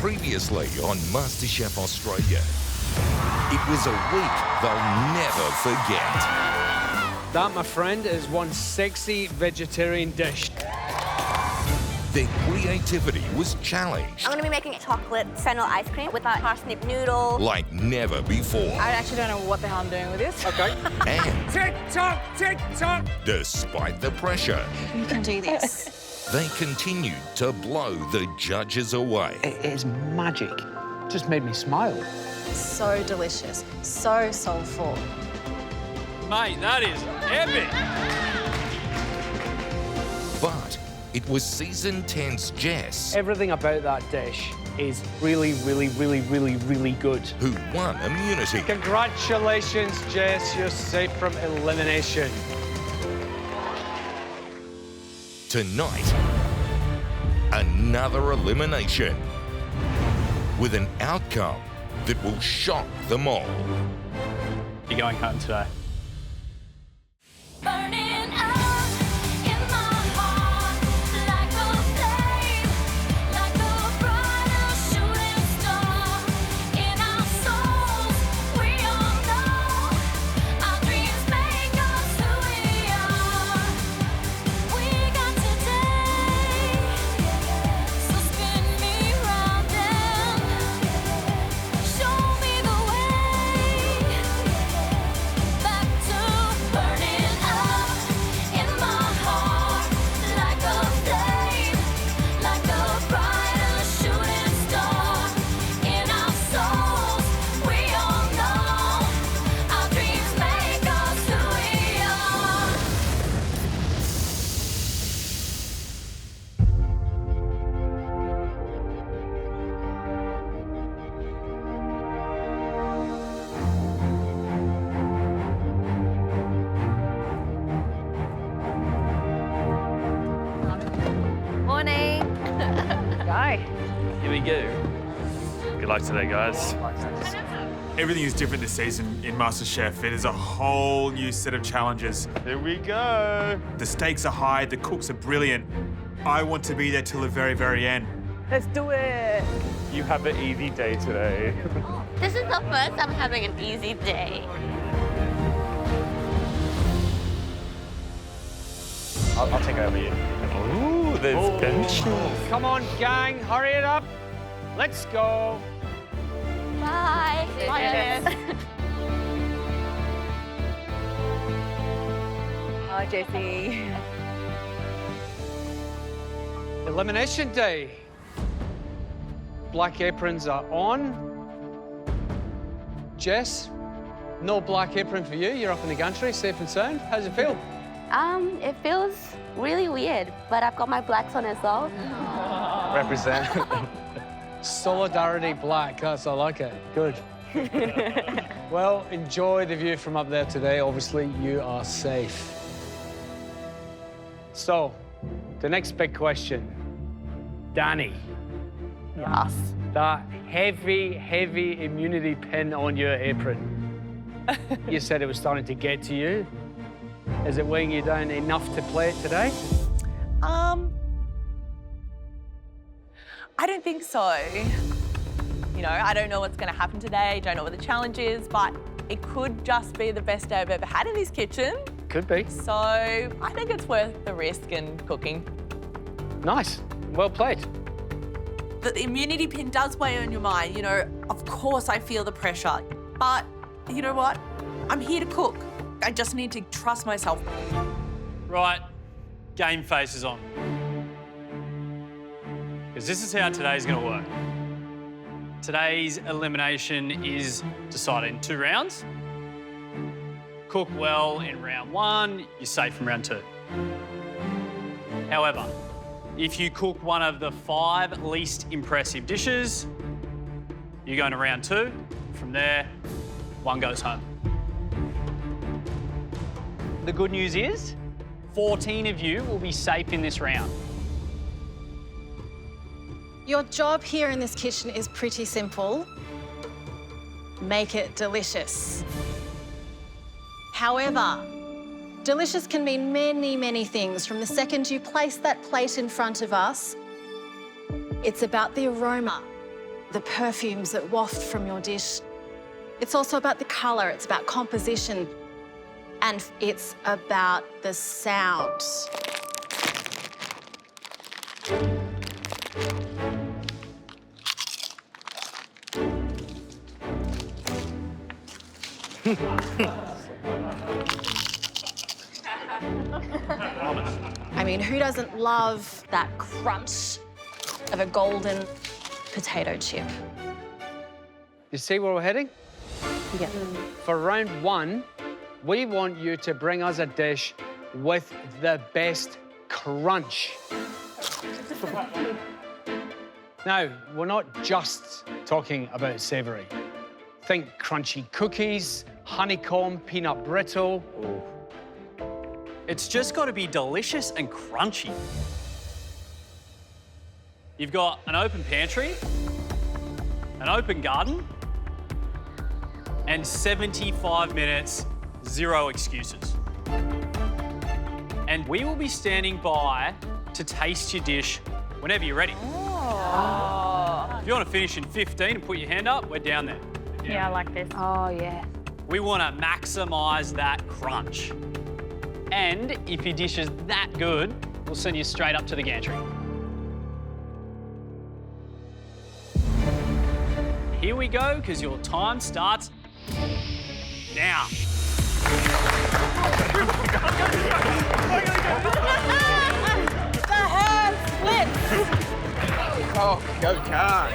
Previously on MasterChef Australia. It was a week they'll never forget. That, my friend, is one sexy vegetarian dish. Their creativity was challenged. I'm going to be making chocolate fennel ice cream with a parsnip noodle. Like never before. I actually don't know what the hell I'm doing with this. Okay. And Tick-tock, tick-tock. despite the pressure, You can do this. they continued to blow the judges away. It is magic. Just made me smile. So delicious, so soulful. Mate, that is epic. But it was season 10's Jess Everything about that dish is really, really, really, really, really good. who won immunity. Congratulations, Jess. You're safe from elimination. Tonight, another elimination with an outcome that will shock them all. You're going home today. Burning up in my heart like a flame, like a brighter shooting star. In our souls, we all know our dreams make us who we are. We got today, so spin me round and show me the way back to burning up in my heart like a flame, like a brighter shooting star. In our souls, we all know our dreams make us who we are. Morning. Go. Here we go. Good luck today, guys. Everything is different this season in MasterChef. It is a whole new set of challenges. Here we go. The stakes are high, the cooks are brilliant. I want to be there till the very, very end. Let's do it. You have an easy day today. This is the first I'm having an easy day. I'll take over you. Ooh, there's bench. Come on, gang, hurry it up. Let's go. Bye. Bye. Hi, Jessie. Elimination day. Black aprons are on. Jess, no black apron for you. You're up in the gantry, safe and sound. How's it feel? It feels really weird, but I've got my blacks on as well. Represent. Solidarity black, that's, I like it. Good. Well, enjoy the view from up there today. Obviously, you are safe. So, the next big question. Danny, Yes. that heavy, heavy immunity pin on your apron. You said it was starting to get to you. Is it weighing you down enough to play it today? I don't think so. You know, I don't know what's going to happen today, don't know what the challenge is, but it could just be the best day I've ever had in this kitchen. Could be. So I think it's worth the risk and cooking. Nice. Well played. The immunity pin does weigh on your mind. You know, of course I feel the pressure, but you know what? I'm here to cook. I just need to trust myself. Right, game face is on. Because this is how today's going to work. Today's elimination is decided in 2 rounds. Cook well in round 1, you're safe from round 2. However, if you cook one of the 5 least impressive dishes, you're going to round 2. From there, 1 goes home. The good news is 14 of you will be safe in this round. Your job here in this kitchen is pretty simple. Make it delicious. However, delicious can mean many, many things. From the second you place that plate in front of us, it's about the aroma. the perfumes that waft from your dish. It's also about the colour, it's about composition, and it's about the sound. I mean, who doesn't love that crunch of a golden potato chip? You see where we're heading? Yeah. For round one, we want you to bring us a dish with the best crunch. Now, we're not just talking about savoury. Think crunchy cookies, honeycomb, peanut brittle. It's just got to be delicious and crunchy. You've got an open pantry, an open garden, and 75 minutes, 0 excuses. And we will be standing by to taste your dish whenever you're ready. If you want to finish in 15 and put your hand up, we're down there. Yeah, I like this. Oh, yeah. We want to maximise that crunch. And if your dish is that good, we'll send you straight up to the gantry. Here we go, because your time starts now. The hand splits! Oh, go car.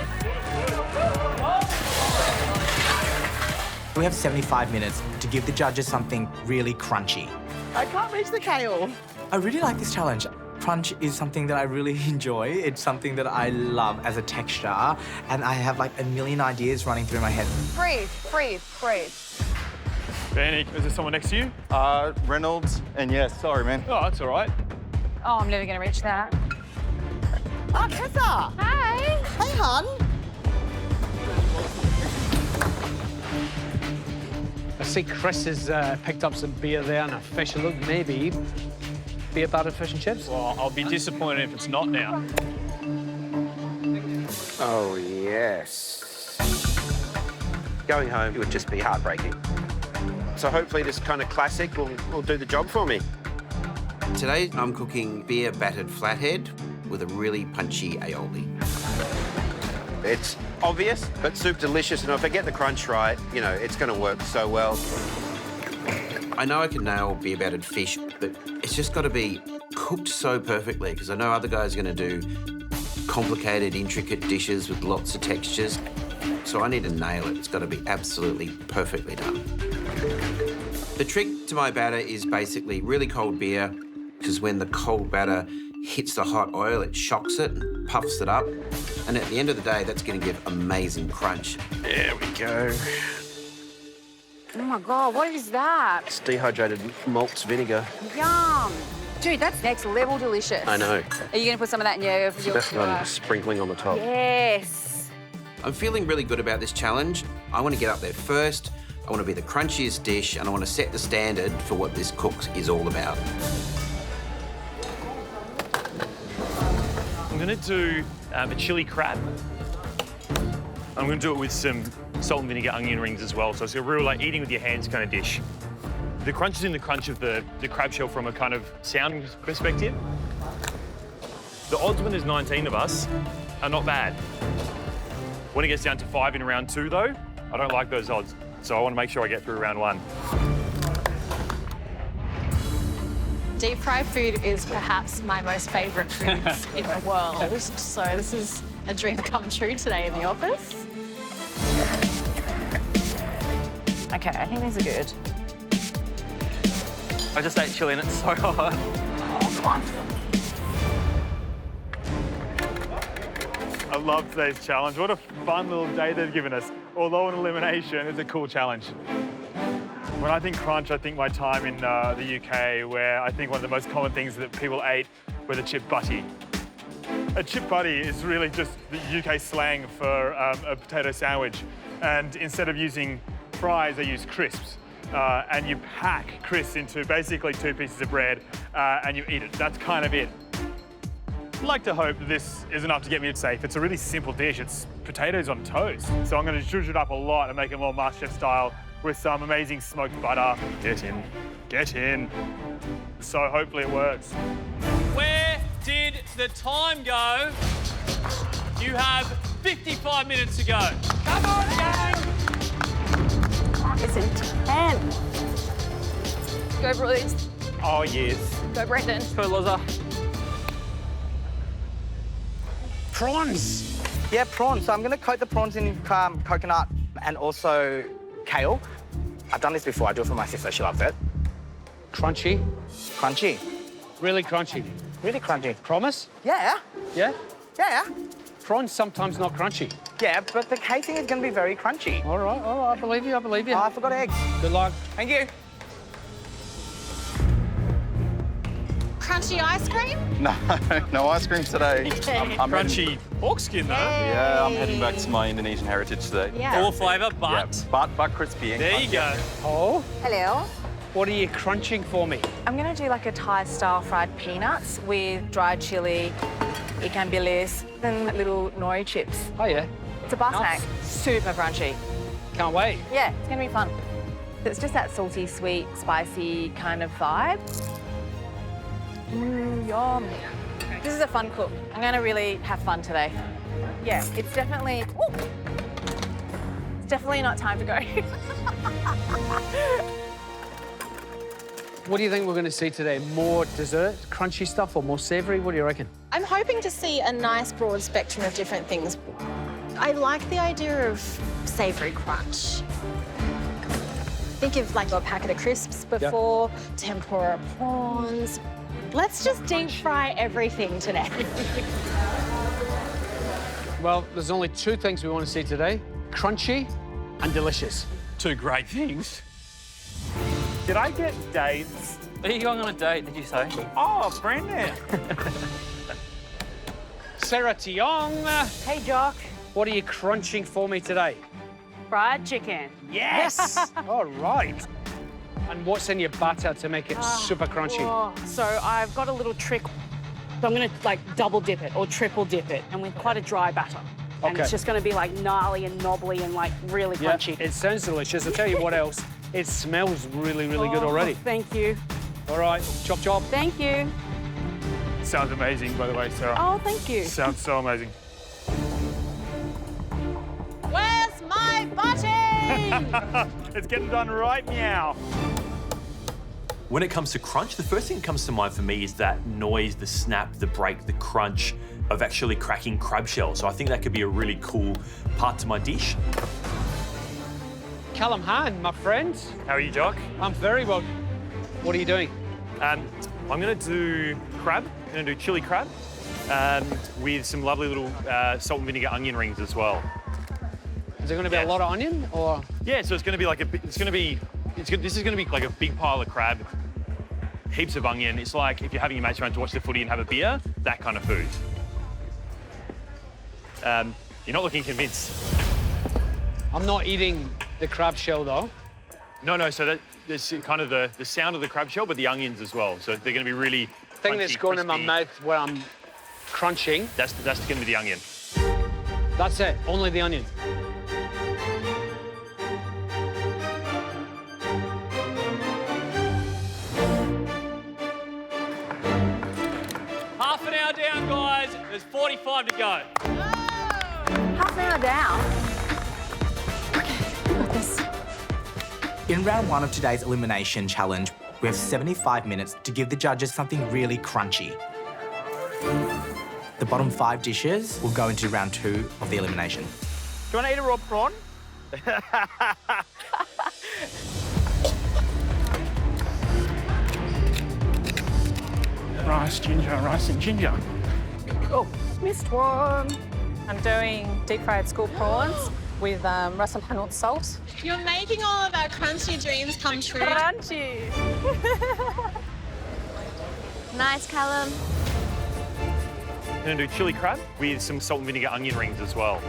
We have 75 minutes to give the judges something really crunchy. I can't reach the kale. I really like this challenge. Crunch is something that I really enjoy. It's something that I love as a texture, and I have like a million ideas running through my head. Breathe, breathe, breathe. Benny, is there someone next to you? Reynolds, and yes, sorry, man. Oh, that's all right. Oh, I'm never going to reach that. Oh, Tessa. Hi. Hey, hon. I see Chris has picked up some beer there and a fish. Look, maybe beer-battered fish and chips. Well, I'll be disappointed if it's not now. Oh, yes. Going home would just be heartbreaking. So hopefully this kind of classic will do the job for me. Today I'm cooking beer-battered flathead with a really punchy aioli. It's obvious, but super delicious, and if I get the crunch right, you know, it's going to work so well. I know I can nail beer-battered fish, but it's just got to be cooked so perfectly, because I know other guys are going to do complicated, intricate dishes with lots of textures. So I need to nail it. It's got to be absolutely perfectly done. The trick to my batter is basically really cold beer, because when the cold batter hits the hot oil, it shocks it and puffs it up. And at the end of the day, that's going to give amazing crunch. There we go. Oh, my God, what is that? It's dehydrated malts vinegar. Yum. Dude, that's next level delicious. I know. Are you going to put some of that in your That's what I'm sprinkling on the top. Yes. I'm feeling really good about this challenge. I want to get up there first. I want to be the crunchiest dish, and I want to set the standard for what this cook is all about. I'm going to do a chili crab. I'm going to do it with some salt and vinegar onion rings as well. So it's a real, like, eating with your hands kind of dish. The crunch is in the crunch of the crab shell from a kind of sounding perspective. The odds when there's 19 of us are not bad. When it gets down to 5 in round 2, though, I don't like those odds. So I want to make sure I get through round 1. Deep fried food is perhaps my most favourite foods in the world. So this is a dream come true today in the office. Okay, I think these are good. I just ate chili and it's so hot. I love today's challenge. What a fun little day they've given us. Although an elimination, it's a cool challenge. When I think crunch, I think my time in the UK, where I think one of the most common things that people ate were the chip butty. A chip butty is really just the UK slang for a potato sandwich. And instead of using fries, they use crisps. And you pack crisps into basically 2 pieces of bread and you eat it. That's kind of it. I'd like to hope that this is enough to get me safe. It's a really simple dish. It's potatoes on toast. So I'm going to zhuzh it up a lot and make it more MasterChef style with some amazing smoked butter. Get in. Get in. So hopefully it works. Where did the time go? You have 55 minutes to go. Come on, gang! It's intense. Go, Bruce. Oh, yes. Go, Brendan. Go, Loza. Prawns. Yeah, prawns. So I'm going to coat the prawns in coconut and also kale. I've done this before. I do it for my sister. She loves it. Crunchy. Crunchy. Really crunchy. Really crunchy. Promise? Yeah. Yeah? Yeah. Prawns sometimes not crunchy. Yeah, but the casing is going to be very crunchy. All right, I believe you, I believe you. Oh, I forgot eggs. Good luck. Thank you. Crunchy ice cream? No ice cream today. I'm Crunchy pork skin, though. Yeah, I'm heading back to my Indonesian heritage today. Yeah. Full flavour, but... Yeah, but crispy. There you go. Oh, Hello. what are you crunching for me? I'm going to do like a Thai-style fried peanuts with dried chili, ikan bilis, and little nori chips. Oh, yeah. It's a bar Nice. snack. Super crunchy. Can't wait. Yeah, it's going to be fun. It's just that salty, sweet, spicy kind of vibe. Yum. This is a fun cook. I'm going to really have fun today. Yeah, it's definitely... Ooh. It's definitely not time to go. What do you think we're going to see today? More dessert, crunchy stuff, or more savoury? What do you reckon? I'm hoping to see a nice broad spectrum of different things. I like the idea of savoury crunch. Think of like a packet of crisps before, tempura prawns. Let's just deep fry everything today. Well, there's only two things we want to see today. Crunchy and delicious. Two great things. Did I get dates? Are you going on a date, did you say? Oh, Brendan. Sarah Tiong, Hey, Jock. what are you crunching for me today? Fried chicken. Yes! All right. And what's in your batter to make it super crunchy? Oh, so I've got a little trick. So I'm going to like double dip it or triple dip it, and with quite a dry batter. And Okay. it's just going to be like gnarly and knobbly and like really crunchy. It sounds delicious. I'll tell you what else. It smells really, really good already. Thank you. All right, chop, chop. Thank you. Sounds amazing, by the way, Sarah. Oh, thank you. Sounds so amazing. Where's my Butty? It's getting done right now. When it comes to crunch, the first thing that comes to mind for me is that noise, the snap, the break, the crunch of actually cracking crab shells. So I think that could be a really cool part to my dish. Callum Han, my friend. How are you, Jock? I'm very well. What are you doing? I'm going to do crab. I'm going to do chili crab with some lovely little salt and vinegar onion rings as well. Is there going to be a lot of onion, or? Yeah, so it's going to be like this is going to be like a big pile of crab, heaps of onion. It's like if you're having your mates around to watch the footy and have a beer, that kind of food. You're not looking convinced. I'm not eating the crab shell, though. No, so there's kind of the sound of the crab shell, but the onions as well. So they're going to be really Thing crunchy, that's going in my crispy. mouth where I'm crunching. That's going to be the onion. That's it, only the onion. Half an hour down, guys. There's 45 to go. Half an hour down. In round one of today's elimination challenge, we have 75 minutes to give the judges something really crunchy. The bottom 5 dishes will go into round 2 of the elimination. Do you want to eat a raw prawn? Rice and ginger. Oh, missed one. I'm doing deep fried school prawns with ras and hanout salt. You're making all of our crunchy dreams come true. Crunchy. Nice, Callum. I'm going to do chili crab with some salt and vinegar onion rings as well.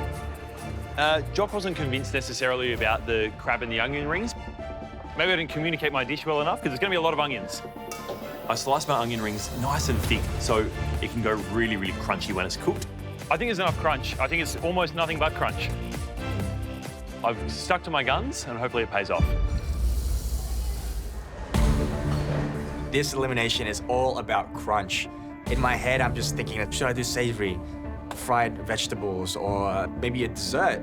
Jock wasn't convinced necessarily about the crab and the onion rings. Maybe I didn't communicate my dish well enough because there's going to be a lot of onions. I slice my onion rings nice and thick so it can go really, really crunchy when it's cooked. I think there's enough crunch. I think it's almost nothing but crunch. I've stuck to my guns and hopefully it pays off. This elimination is all about crunch. In my head, I'm just thinking, should I do savory, fried vegetables, or maybe a dessert?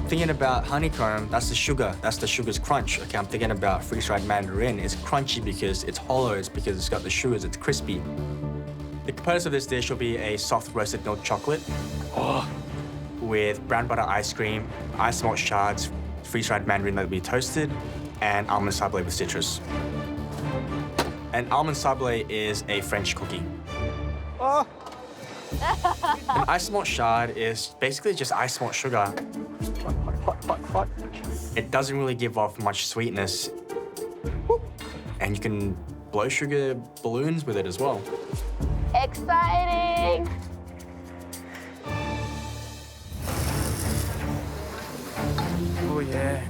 Thinking about honeycomb, that's the sugar. That's the sugar's crunch. Okay, I'm thinking about freeze-dried mandarin. It's crunchy because it's hollow. It's because it's got the sugars. It's crispy. The components of this dish will be a soft roasted milk chocolate with brown butter ice cream, ice malt shards, freeze-dried mandarin that will be toasted, and almond sablé with citrus. And almond sablé is a French cookie. Oh. An ice malt shard is basically just ice malt sugar. Hot. It doesn't really give off much sweetness. And you can blow sugar balloons with it as well. Exciting! Oh, yeah.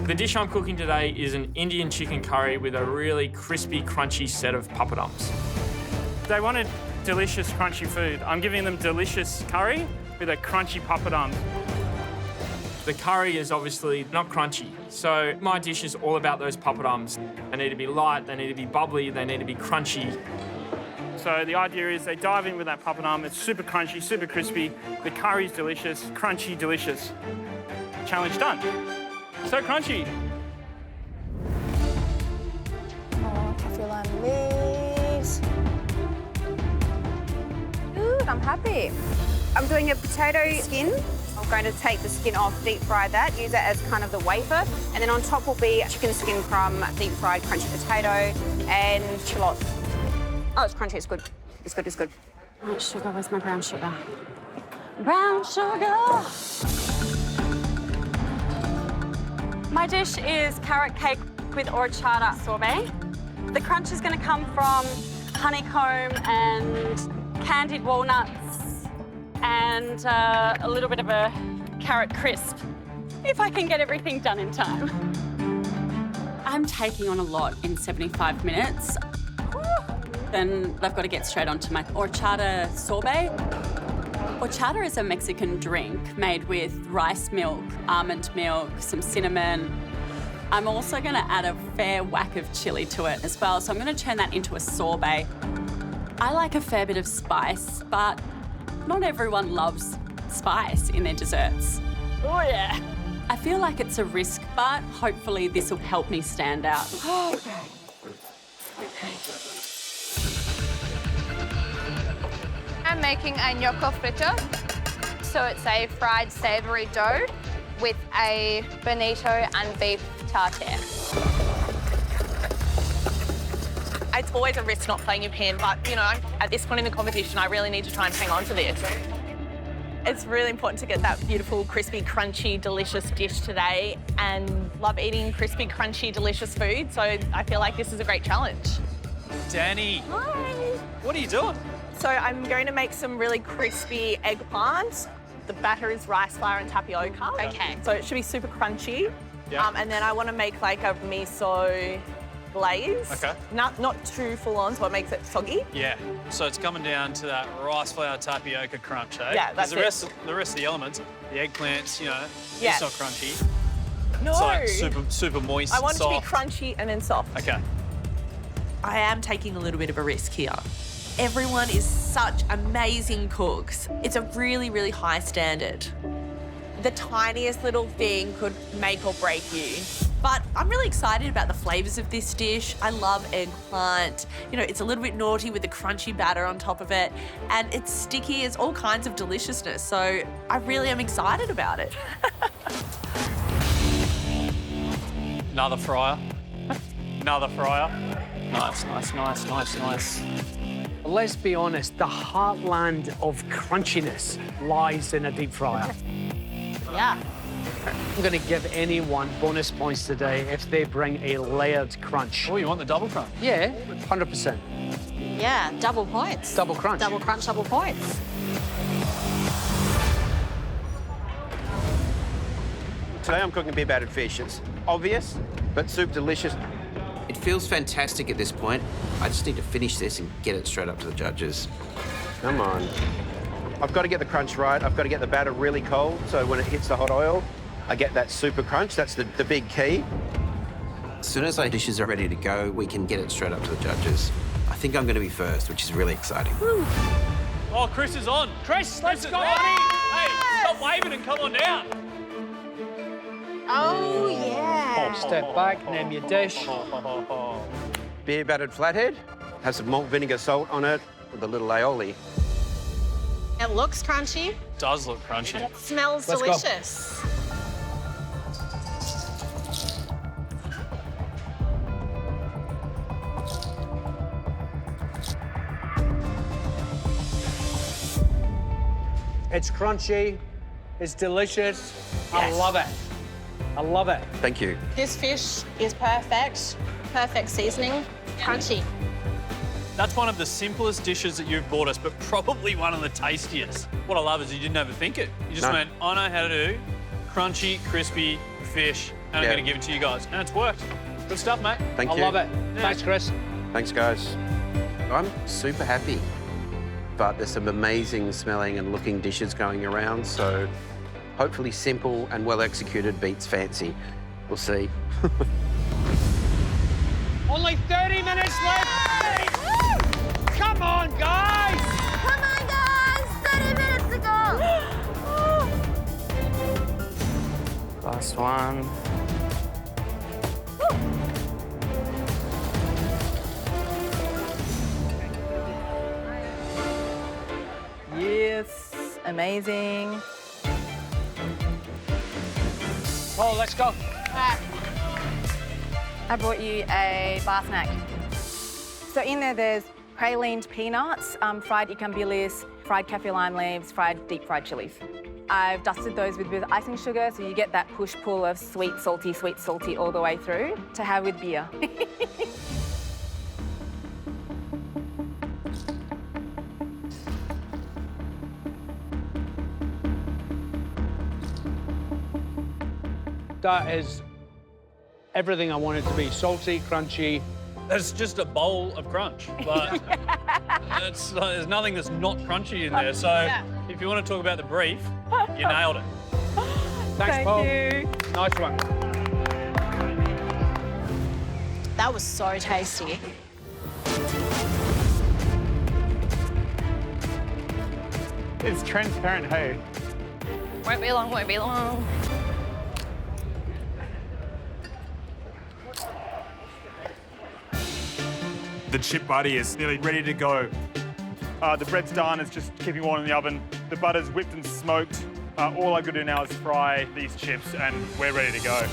The dish I'm cooking today is an Indian chicken curry with a really crispy, crunchy set of papadums. They wanted delicious, crunchy food. I'm giving them delicious curry with a crunchy papadum. The curry is obviously not crunchy, so my dish is all about those papadums. They need to be light, they need to be bubbly, they need to be crunchy. So the idea is they dive in with that papadum. It's super crunchy, super crispy. The curry's delicious, crunchy, delicious. Challenge done. So crunchy. Oh, cafe lime leaves. Good, I'm happy. I'm doing a potato skin. I'm going to take the skin off, deep fry that, use it as kind of the wafer, and then on top will be chicken skin from deep fried crunchy potato and shallots. Oh, it's crunchy, it's good. It's good, it's good. Oh, sugar, where's my brown sugar? Brown sugar! My dish is carrot cake with horchata sorbet. The crunch is going to come from honeycomb and candied walnuts and a little bit of a carrot crisp, if I can get everything done in time. I'm taking on a lot in 75 minutes. Then I've got to get straight onto my horchata sorbet. Horchata is a Mexican drink made with rice milk, almond milk, some cinnamon. I'm also going to add a fair whack of chili to it as well, so I'm going to turn that into a sorbet. I like a fair bit of spice, but not everyone loves spice in their desserts. Oh, yeah. I feel like it's a risk, but hopefully this will help me stand out. I'm making a gnocco fritter. So it's a fried savoury dough with a bonito and beef tartare. It's always a risk not playing your pan, but, you know, at this point in the competition, I really need to try and hang on to this. It's really important to get that beautiful, crispy, crunchy, delicious dish today, and love eating crispy, crunchy, delicious food, so I feel like this is a great challenge. Danny. Hi. What are you doing? So I'm going to make some really crispy eggplant. The batter is rice flour and tapioca. Okay. So it should be super crunchy. Yeah. And then I want to make like a miso glaze. Okay. Not too full on, so it makes it soggy. Yeah. So it's coming down to that rice flour tapioca crunch, eh? Yeah, that's 'Cause the rest of the elements, the eggplants, you know, Yeah. it's not crunchy. No. It's like super moist. I want it to soft. be crunchy and then soft. Okay. I am taking a little bit of a risk here. Everyone is such amazing cooks. It's a really, really high standard. The tiniest little thing could make or break you. But I'm really excited about the flavours of this dish. I love eggplant. You know, it's a little bit naughty with the crunchy batter on top of it. And it's sticky, it's all kinds of deliciousness. So I really am excited about it. Another fryer. Another fryer. Nice. Let's be honest, the heartland of crunchiness lies in a deep fryer. Yeah. I'm going to give anyone bonus points today if they bring a layered crunch. Oh, you want the double crunch? Yeah, 100%. Yeah, double points. Double crunch. Double crunch, double points. Today I'm cooking beer-battered fish. It's obvious, but super delicious. It feels fantastic at this point. I just need to finish this and get it straight up to the judges. Come on. I've got to get the crunch right. I've got to get the batter really cold, so when it hits the hot oil, I get that super crunch. That's the big key. As soon as our dishes are ready to go, we can get it straight up to the judges. I think I'm going to be first, which is really exciting. Oh, Chris is on. Chris, let's go, buddy. Hey, stop waving and come on down. Oh, yeah. Step back, name your dish. Beer-battered flathead. Has some malt vinegar salt on it with a little aioli. It looks crunchy. Does look crunchy. It smells Let's go. delicious. It's crunchy. It's delicious. I love it. I love it. Thank you. This fish is perfect. Perfect seasoning. Crunchy. That's one of the simplest dishes that you've brought us, but probably one of the tastiest. What I love is you didn't overthink it. You just went, I know how to do crunchy, crispy fish, and I'm going to give it to you guys. And it's worked. Good stuff, mate. Thank I you. love it. Yeah. Thanks, Chris. Thanks, guys. I'm super happy, but there's some amazing smelling and looking dishes going around, so hopefully simple and well executed beats fancy. We'll see. Only 30 minutes left. Come on, guys. Come on, guys! 30 minutes to go! Last one. Yes, amazing. Oh, let's go. I brought you a bar snack. So in there's pralined peanuts, fried ikan bilis, fried kaffir lime leaves, deep fried chilies. I've dusted those with a bit of icing sugar, so you get that push-pull of sweet, salty all the way through to have with beer. That is everything I want it to be. Salty, crunchy. It's just a bowl of crunch, but there's nothing that's not crunchy in there. So if you want to talk about the brief, you nailed it. Thanks, Paul. you. Nice one. That was so tasty. It's transparent, hey. Won't be long, won't be long. The chip butty is nearly ready to go. The bread's done, it's just keeping warm in the oven. The butter's whipped and smoked. All I got to do now is fry these chips and we're ready to go.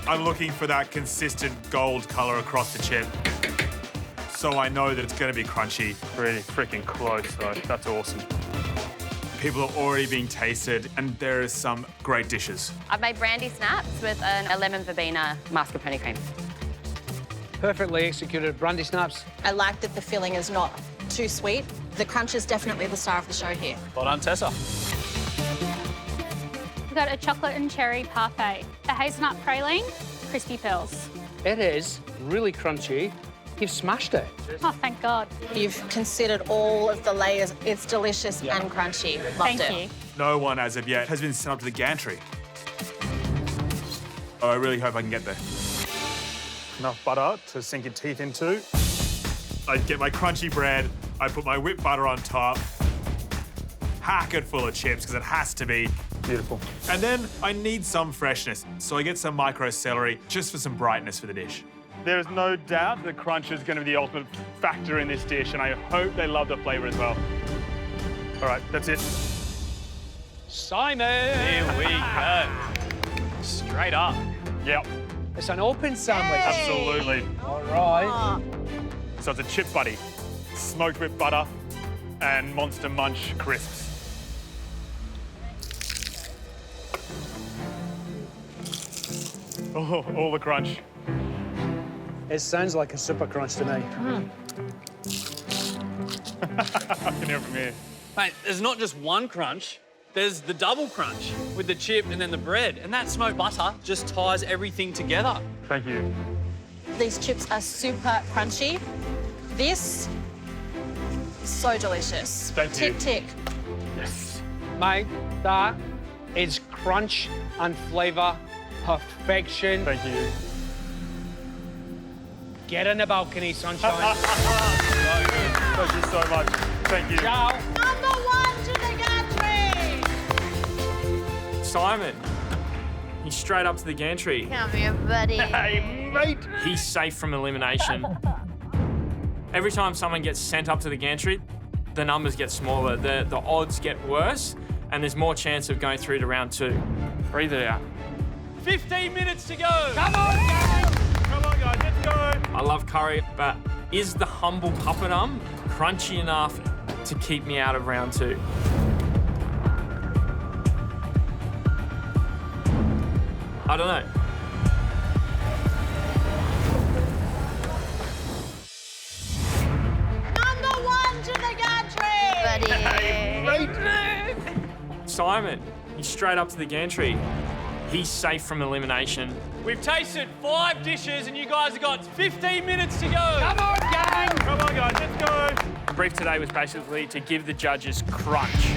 I'm looking for that consistent gold color across the chip. So I know that it's going to be crunchy. Really freaking close though, that's awesome. People are already being tasted and there is some great dishes. I've made brandy snaps with a lemon verbena mascarpone cream. Perfectly executed brandy snaps. I like that the filling is not too sweet. The crunch is definitely the star of the show here. Well done, Tessa. We've got a chocolate and cherry parfait, a hazelnut praline, crispy pearls. It is really crunchy. You've smashed it. Oh, thank God. You've considered all of the layers. It's delicious and crunchy. Loved Thank it. you. No one as of yet has been sent up to the gantry. Oh, I really hope I can get there. Enough butter to sink your teeth into. I get my crunchy bread, I put my whipped butter on top, hack it full of chips, because it has to be. Beautiful. And then I need some freshness, so I get some micro celery just for some brightness for the dish. There is no doubt that crunch is going to be the ultimate factor in this dish, and I hope they love the flavour as well. All right, that's it. Simon! Here we go. Straight up. Yep. It's an open sandwich. Absolutely. All right. So it's a chip buddy, smoked with butter and Monster Munch crisps. Oh, all the crunch. It sounds like a super crunch to me. I can hear it from here. Mate, there's not just one crunch. There's the double crunch with the chip and then the bread. And that smoked butter just ties everything together. Thank you. These chips are super crunchy. This, so delicious. Thank you. Tick, tick. Yes. Mate, that is crunch and flavour perfection. Thank you. Get in the balcony, sunshine. So good. Thank you so much. Thank you. Ciao. #1 to the gantry. Simon, he's straight up to the gantry. Come here, buddy. Hey, mate. He's safe from elimination. Every time someone gets sent up to the gantry, the numbers get smaller, the odds get worse, and there's more chance of going through to round 2. Breathe it out. 15 minutes to go. Come on, guys. Come on, guys, let's go. I love curry, but is the humble papadum crunchy enough to keep me out of round 2? I don't know. #1 to the gantry. Simon, he's straight up to the gantry. He's safe from elimination. We've tasted 5 dishes and you guys have got 15 minutes to go. Come on, gang. Come on, guys, let's go. The brief today was basically to give the judges crunch.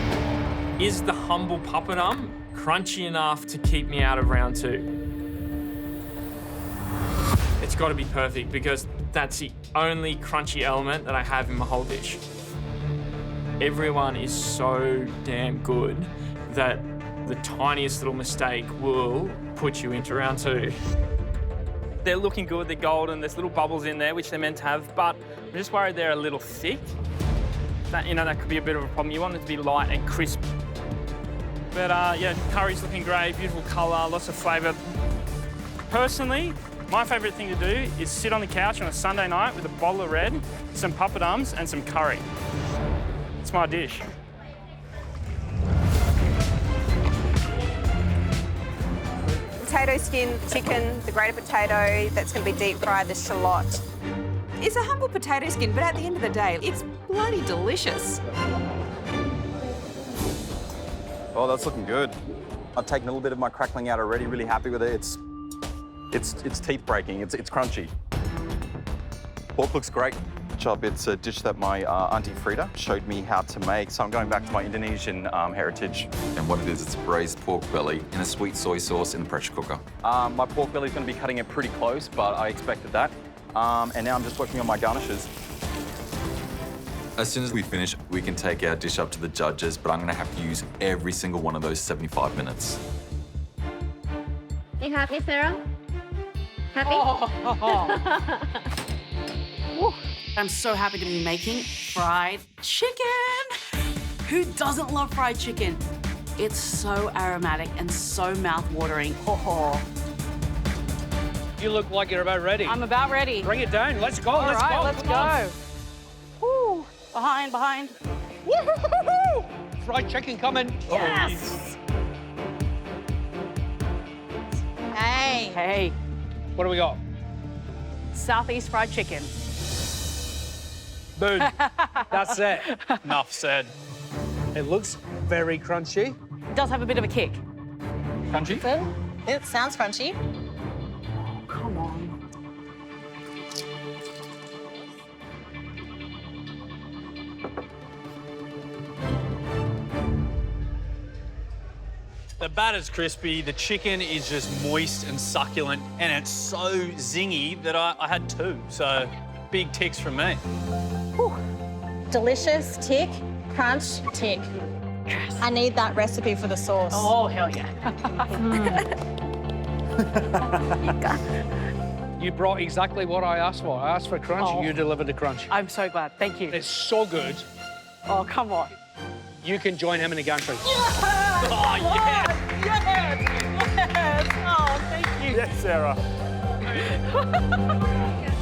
Is the humble papadum crunchy enough to keep me out of round 2? It's got to be perfect because that's the only crunchy element that I have in my whole dish. Everyone is so damn good that the tiniest little mistake will put you into round 2. They're looking good, they're golden, there's little bubbles in there, which they're meant to have, but I'm just worried they're a little thick. That could be a bit of a problem. You want it to be light and crisp. But yeah, curry's looking great, beautiful colour, lots of flavour. Personally, my favourite thing to do is sit on the couch on a Sunday night with a bottle of red, some papadums and some curry. It's my dish. Potato skin, chicken, the grated potato, that's going to be deep fried, the shallot. It's a humble potato skin, but at the end of the day, it's bloody delicious. Oh, that's looking good. I've taken a little bit of my crackling out already, really happy with it. It's teeth breaking, it's crunchy. Pork looks great. Job. It's a dish that my Auntie Frida showed me how to make, so I'm going back to my Indonesian heritage. And what it is, it's braised pork belly in a sweet soy sauce in the pressure cooker. My pork belly is going to be cutting it pretty close, but I expected that. And now I'm just working on my garnishes. As soon as we finish, we can take our dish up to the judges, but I'm going to have to use every single one of those 75 minutes. You happy, Sarah? Happy? I'm so happy to be making fried chicken. Who doesn't love fried chicken? It's so aromatic and so mouth-watering. You look like you're about ready. I'm about ready. Bring it down. Let's go. All let's right, go. let's Come on. go. Woo. Behind. Woo-hoo-hoo-hoo. Fried chicken coming. Yes. Hey. What do we got? Southeast fried chicken. Boom. That's it. Enough said. It looks very crunchy. It does have a bit of a kick. Crunchy? It sounds crunchy. Come on. The batter's crispy, the chicken is just moist and succulent, and it's so zingy that I had 2. So big ticks from me. Whew. Delicious, tick, crunch, tick. Yes. I need that recipe for the sauce. Oh, hell yeah. You brought exactly what I asked for. I asked for crunch, Oh. you delivered the crunch. I'm so glad. Thank you. It's so good. Oh, come on. You can join him in the gantry. Yes! Oh, yes! Yes! Oh, thank you. Yes, Sarah.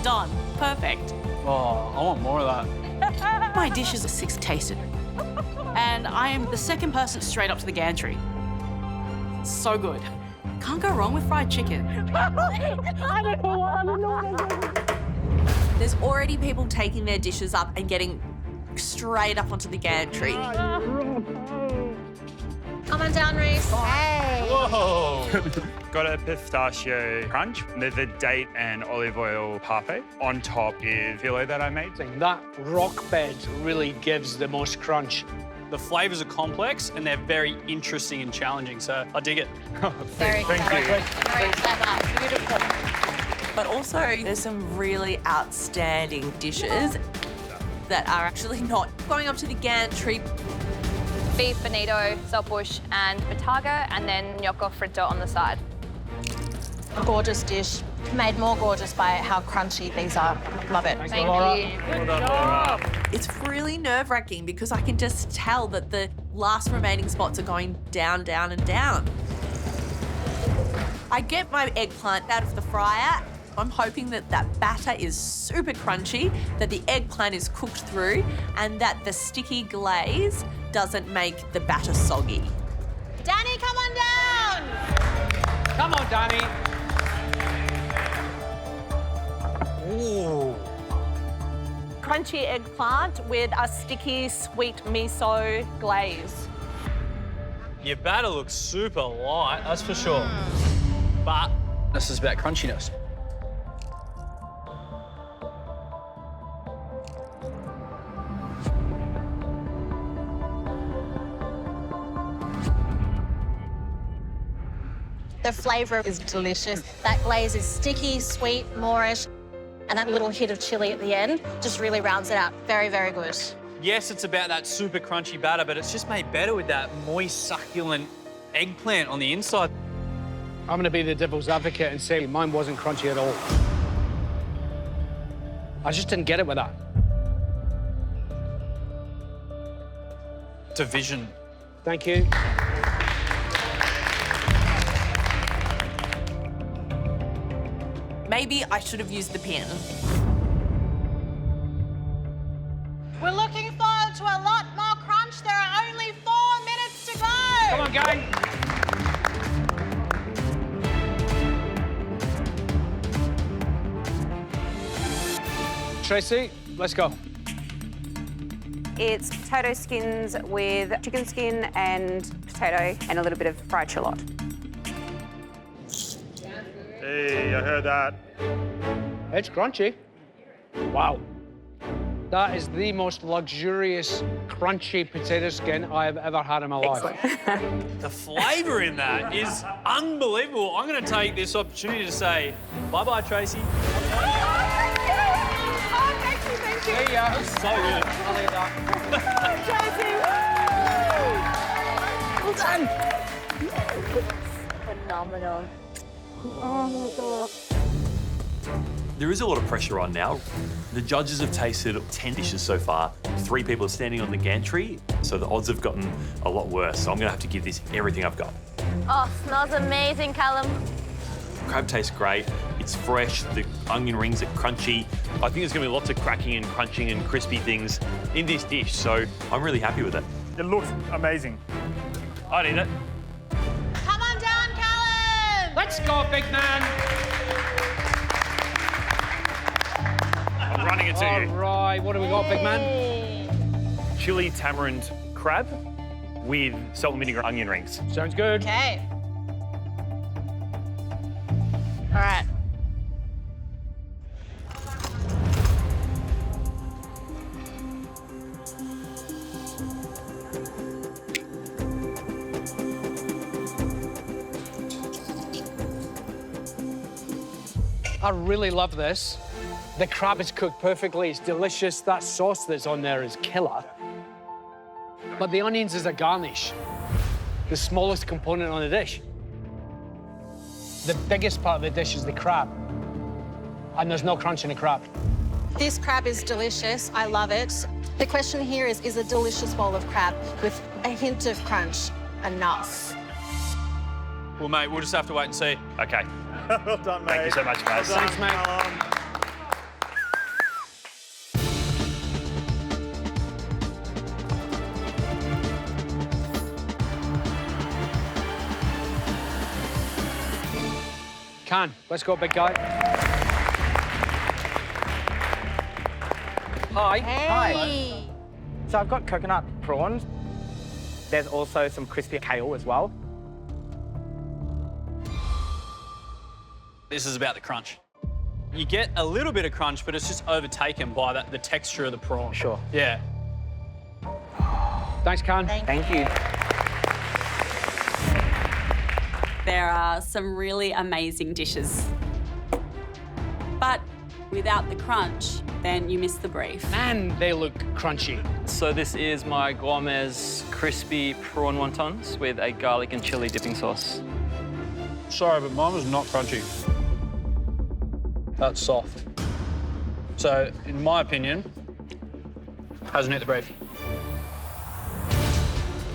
Done. Perfect. Oh, I want more of that. My dish is a 6 tasted. And I am the second person straight up to the gantry. So good. Can't go wrong with fried chicken. I don't know. There's already people taking their dishes up and getting straight up onto the gantry. Come on down, Reese. Hey. Whoa. Got a pistachio crunch. There's a date and olive oil parfait. On top is phyllo that I made. That rock bed really gives the most crunch. The flavours are complex and they're very interesting and challenging, so I dig it. Very Thank you. Very clever. Beautiful. But also, there's some really outstanding dishes that are actually not going up to the gantry. Beef bonito, saltbush and bataga, and then gnocco fritto on the side. A gorgeous dish, made more gorgeous by how crunchy these are. Love it. Thank you. Good job. It's really nerve-wracking because I can just tell that the last remaining spots are going down, down and down. I get my eggplant out of the fryer. I'm hoping that that batter is super crunchy, that the eggplant is cooked through, and that the sticky glaze doesn't make the batter soggy. Danny, come on down! Come on, Danny. Ooh. Crunchy eggplant with a sticky sweet miso glaze. Your batter looks super light, that's for sure. But this is about crunchiness. The flavour is delicious. That glaze is sticky, sweet, Moorish, and that little hit of chilli at the end just really rounds it out. Very, very good. Yes, it's about that super crunchy batter, but it's just made better with that moist, succulent eggplant on the inside. I'm going to be the devil's advocate and say mine wasn't crunchy at all. I just didn't get it with that. It's a vision. Thank you. Maybe I should have used the pin. We're looking forward to a lot more crunch. There are only 4 minutes to go. Come on, gang. Tracy, let's go. It's potato skins with chicken skin and potato and a little bit of fried shallot. Hey, I heard that. It's crunchy. Wow. That is the most luxurious, crunchy potato skin I have ever had in my life. The flavour in that is unbelievable. I'm going to take this opportunity to say bye-bye, Tracy. Thank you. See ya. That was so good. Tracy. Well done. Phenomenal. Oh, There is a lot of pressure on now. The judges have tasted 10 dishes so far. 3 people are standing on the gantry, so the odds have gotten a lot worse. So I'm gonna have to give this everything I've got. Oh, smells amazing, Callum. Crab tastes great. It's fresh. The onion rings are crunchy. I think there's gonna be lots of cracking and crunching and crispy things in this dish, so I'm really happy with it. It looks amazing. I'd eat it. Come on down, Callum. Let's go, big man. I'm running it to you. All right, what do we got, big man? Chili tamarind crab with salt and vinegar onion rings. Sounds good. Okay. All right. I really love this. The crab is cooked perfectly. It's delicious. That sauce that's on there is killer. But the onions is a garnish. The smallest component on the dish. The biggest part of the dish is the crab. And there's no crunch in the crab. This crab is delicious. I love it. The question here is a delicious bowl of crab with a hint of crunch enough? Well, mate, we'll just have to wait and see. Okay. Well done, mate. Thank you so much, guys. Thanks, mate. Can. Let's go, big guy. Hi. Hi. So I've got coconut prawns. There's also some crispy kale as well. This is about the crunch. You get a little bit of crunch, but it's just overtaken by the texture of the prawn. Sure. Yeah. Thanks, Karen. Thank you. There are some really amazing dishes. But without the crunch, then you miss the brief. Man, they look crunchy. So this is my gourmet's crispy prawn wontons with a garlic and chili dipping sauce. Sorry, but mine was not crunchy. That's soft. So, in my opinion, hasn't hit the brief.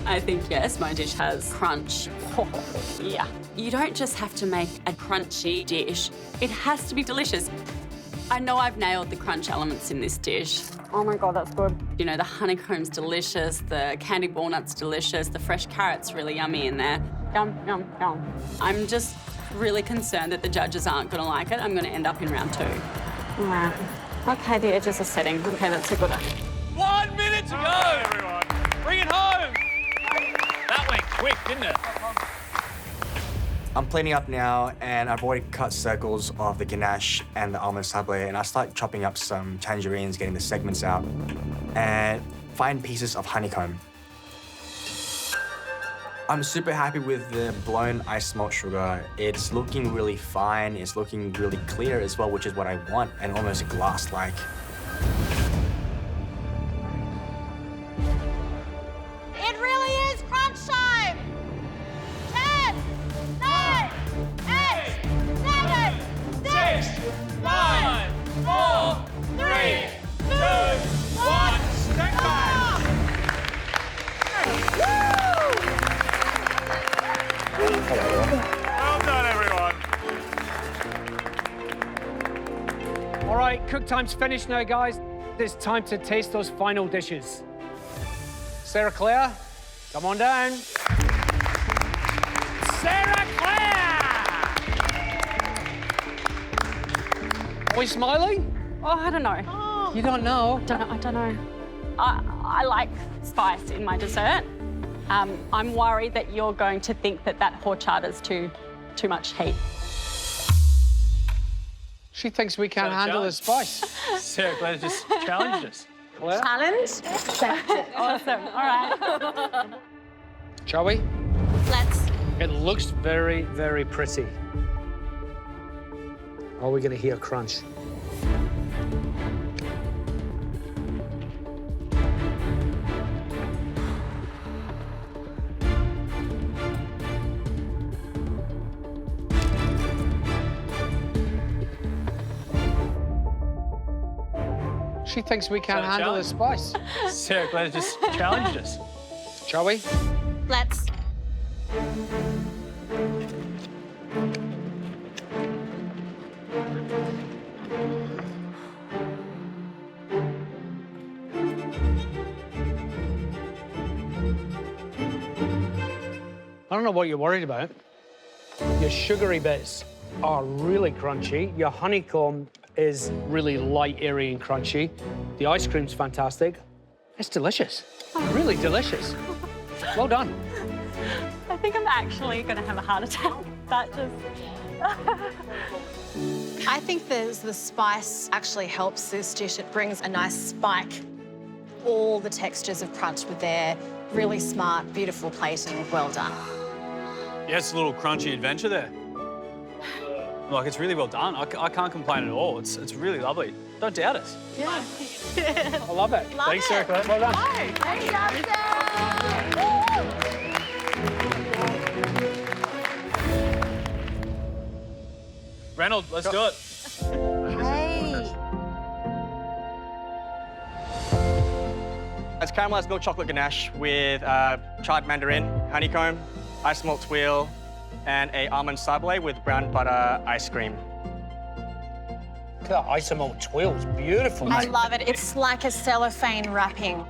I think, yes, my dish has crunch. Yeah. You don't just have to make a crunchy dish. It has to be delicious. I know I've nailed the crunch elements in this dish. Oh my God, that's good. You know, the honeycomb's delicious, the candied walnut's delicious, the fresh carrot's really yummy in there. Yum, yum, yum. I'm just really concerned that the judges aren't going to like it. I'm going to end up in round 2. Right. Okay, the edges are setting. Okay, that's a good one. 1 minute to go! Everyone. Bring it home! That went quick, didn't it? I'm cleaning up now, and I've already cut circles of the ganache and the almond sablé, and I start chopping up some tangerines, getting the segments out, and fine pieces of honeycomb. I'm super happy with the blown ice malt sugar. It's looking really fine, it's looking really clear as well, which is what I want, and almost glass-like. It really is crunch time! 10, 9, 8, 7, 6, 5, 4, 3, 2, 1, stand by! Well done, everyone. All right, cook time's finished now, guys. It's time to taste those final dishes. Sarah Claire, come on down. Sarah Claire! Are we smiling? Oh, I don't know. You don't know? I don't know. I like spice in my dessert. I'm worried that you're going to think that horchata's too much heat. She thinks we can't handle the spice. Sarah Claire just challenged us. Claire? Challenge? Awesome. All right. Shall we? Let's. It looks very, very pretty. Are we going to hear crunch? She thinks we can't handle the spice. Sarah Claire just challenged us. Shall we? Let's. I don't know what you're worried about. Your sugary bits are really crunchy. Your honeycomb is really light, airy, and crunchy. The ice cream's fantastic. It's delicious. Really delicious. Well done. I think I'm actually going to have a heart attack. That just... I think the spice actually helps this dish. It brings a nice spike. All the textures of crunch with their really smart, beautiful plating. Well done. Yeah, it's a little crunchy adventure there. Like, it's really well done. I can't complain at all. It's really lovely. Don't doubt us. Yeah. I love it. Love Thanks, it. Sarah Claire. Well done. Great job, Reynolds, let's do it. It's caramelized milk chocolate ganache with charred mandarin, honeycomb, ice malt twirl, and a almond sablé with brown butter ice cream. Look at that ice malt twirl. It's beautiful. I love it. It's like a cellophane wrapping.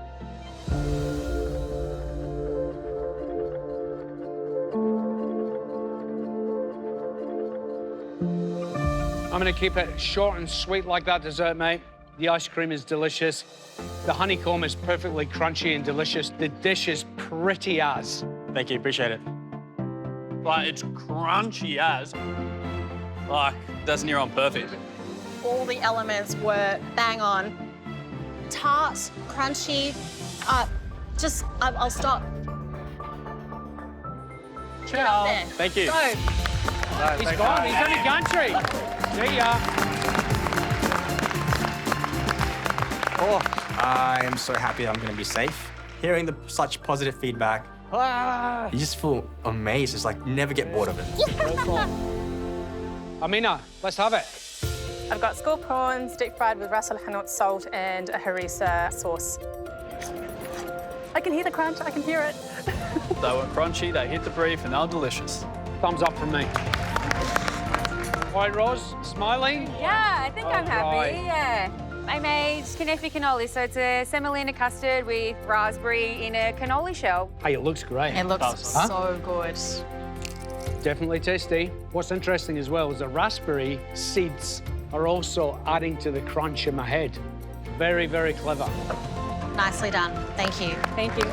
I'm going to keep it short and sweet like that dessert, mate. The ice cream is delicious. The honeycomb is perfectly crunchy and delicious. The dish is pretty as. Thank you, appreciate it. Like, it's crunchy as. Like, that's near on perfect. All the elements were bang on. Tart, crunchy. I'll stop. Ciao. There. Thank you. Go. He's gone. He's in the gantry. See ya. Oh, I am so happy I'm going to be safe. Hearing such positive feedback, you just feel amazed. It's like never get bored of it. Amina, let's have it. I've got school prawns, deep fried with ras al hanout salt and a harissa sauce. I can hear the crunch, I can hear it. They were crunchy, they hit the brief, and they were delicious. Thumbs up from me. All right, Roz, smiling? Yeah, I think I'm happy, right. yeah. I made cannoli cannoli, so it's a semolina custard with raspberry in a cannoli shell. Hey, it looks great. It looks so good. Definitely tasty. What's interesting as well is the raspberry seeds are also adding to the crunch in my head. Very, very clever. Nicely done. Thank you. Thank you.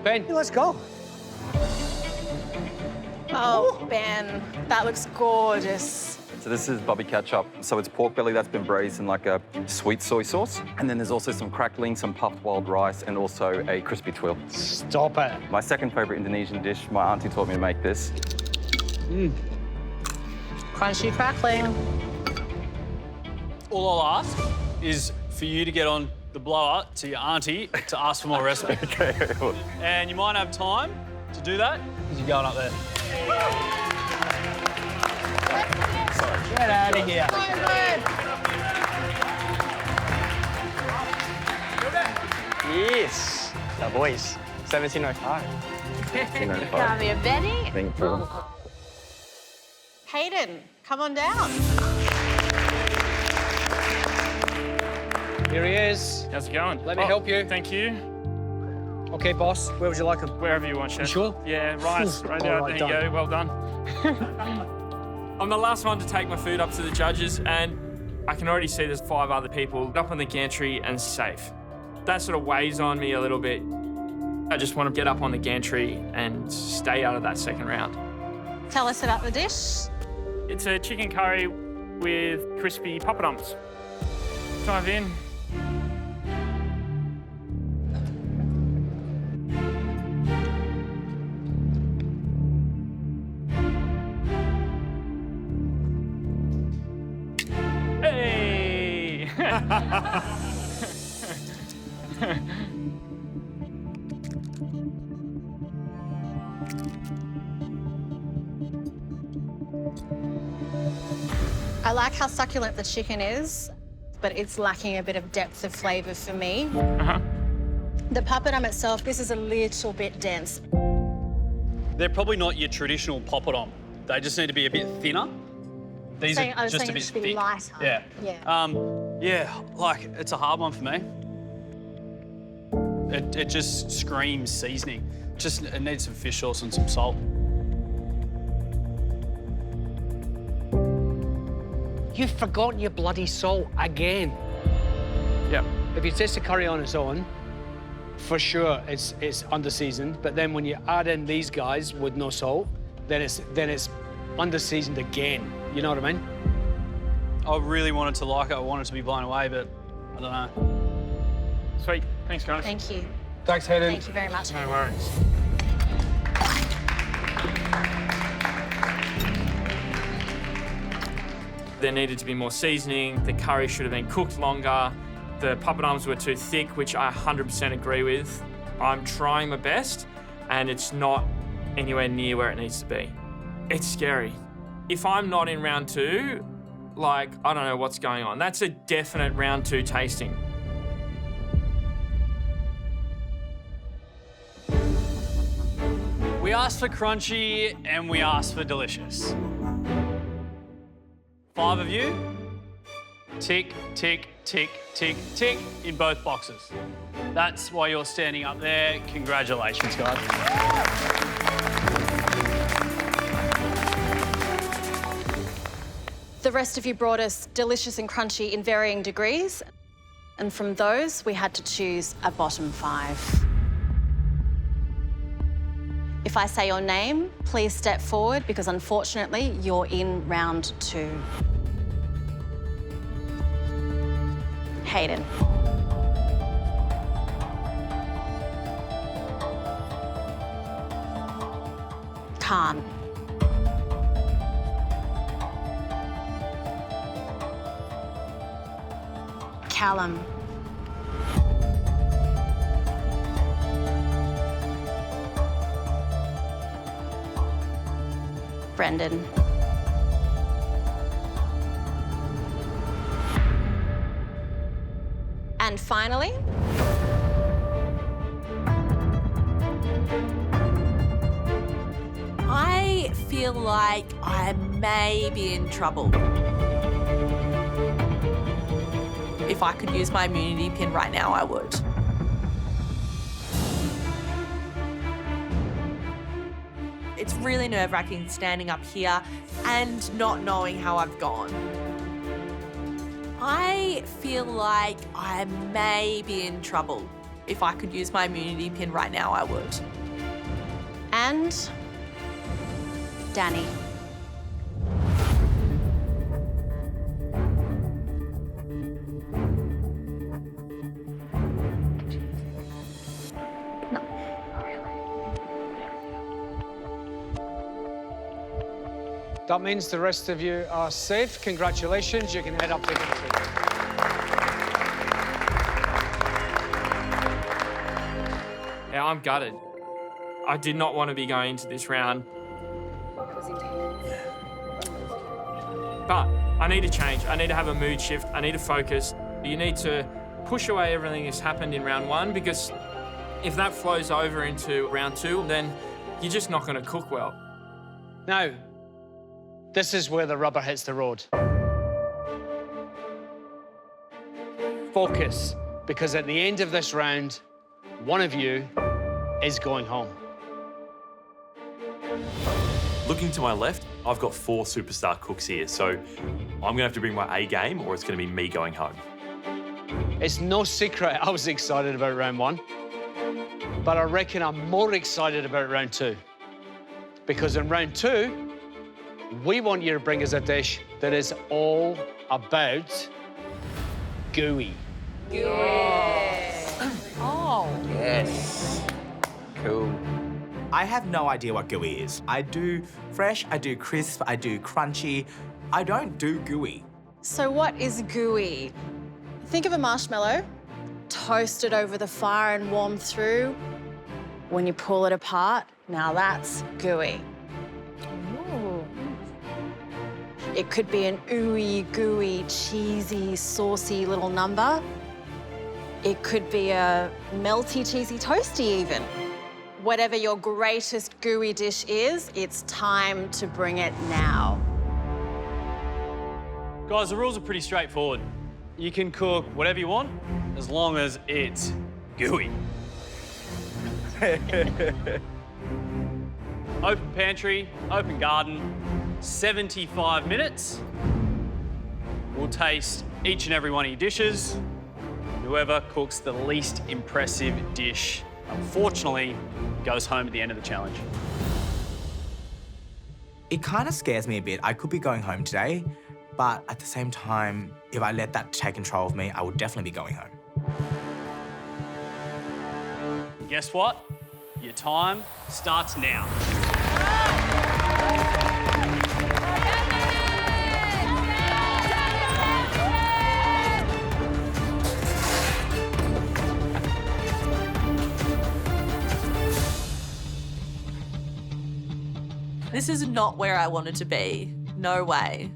Ben, let's go. Oh, Ben, that looks gorgeous. So this is Bobby ketchup. So it's pork belly that's been braised in like a sweet soy sauce. And then there's also some crackling, some puffed wild rice, and also a crispy twill. Stop it. My second favorite Indonesian dish, my auntie taught me to make this. Crunchy crackling. All I'll ask is for you to get on the blower to your auntie to ask for more recipes. Okay. And you might have time to do that because you're going up there. Sorry. Get out of here. Yes, the boys. 1705. Come here, Benny. Thank you. Hayden, come on down. Here he is. How's it going? Let me help you. Thank you. Okay, boss. Where would you like him? Wherever you want, chef. You sure? Yeah, rice, right there. All right, There you done. go. Well done. I'm the last one to take my food up to the judges, and I can already see there's 5 other people up on the gantry and safe. That sort of weighs on me a little bit. I just want to get up on the gantry and stay out of that second round. Tell us about the dish. It's a chicken curry with crispy poppadoms. Dive in. Hey! I like how succulent the chicken is, but it's lacking a bit of depth of flavour for me. The papadum itself, this is a little bit dense. They're probably not your traditional poppadom. They just need to be a bit thinner. These I are was just saying a bit it should be thick. lighter. Yeah. Yeah. Yeah, like, it's a hard one for me. It just screams seasoning. It needs some fish sauce and some salt. You've forgotten your bloody salt again. Yep. If you taste the curry on its own, for sure it's under-seasoned. But then when you add in these guys with no salt, then it's under-seasoned again. You know what I mean? I really wanted to like it. I wanted to be blown away, but I don't know. Sweet. Thanks, guys. Thank you. Thanks, Hayden. Thank you very much. No worries. There needed to be more seasoning. The curry should have been cooked longer. The poppadoms were too thick, which I 100% agree with. I'm trying my best, and it's not anywhere near where it needs to be. It's scary. If I'm not in round 2, like, I don't know what's going on. That's a definite round 2 tasting. We asked for crunchy and we asked for delicious. 5 of you, tick, tick, tick, tick, tick in both boxes. That's why you're standing up there. Congratulations, guys. The rest of you brought us delicious and crunchy in varying degrees. And from those, we had to choose a bottom 5. If I say your name, please step forward because unfortunately you're in round 2. Hayden. Khan. Callum. Brendan. And finally, I feel like I may be in trouble. If I could use my immunity pin right now, I would. It's really nerve-wracking standing up here and not knowing how I've gone. I feel like I may be in trouble. If I could use my immunity pin right now, I would. and Danny. That means the rest of you are safe. Congratulations, you can head up to the table. Yeah, I'm gutted. I did not want to be going into this round. But I need to change. I need to have a mood shift. I need to focus. You need to push away everything that's happened in round one, because if that flows over into round two, then you're just not going to cook well. Now, this is where the rubber hits the road. Focus, because at the end of this round, one of you is going home. Looking to my left, I've got 4 superstar cooks here, so I'm gonna have to bring my A game or it's gonna be me going home. It's no secret I was excited about round 1, but I reckon I'm more excited about round 2. Because in round 2, we want you to bring us a dish that is all about gooey. Oh. Yes. Cool. I have no idea what gooey is. I do fresh, I do crisp, I do crunchy. I don't do gooey. So what is gooey? Think of a marshmallow, toasted over the fire and warmed through. When you pull it apart, now that's gooey. Ooh. It could be an ooey, gooey, cheesy, saucy little number. It could be a melty, cheesy, toasty even. Whatever your greatest gooey dish is, it's time to bring it now. Guys, the rules are pretty straightforward. You can cook whatever you want, as long as it's gooey. Open pantry, open garden, 75 minutes. We'll taste each and every one of your dishes. Whoever cooks the least impressive dish, unfortunately, goes home at the end of the challenge. It kind of scares me a bit. I could be going home today, but at the same time, if I let that take control of me, I would definitely be going home. Guess what? Your time starts now. This is not where I wanted to be. No way.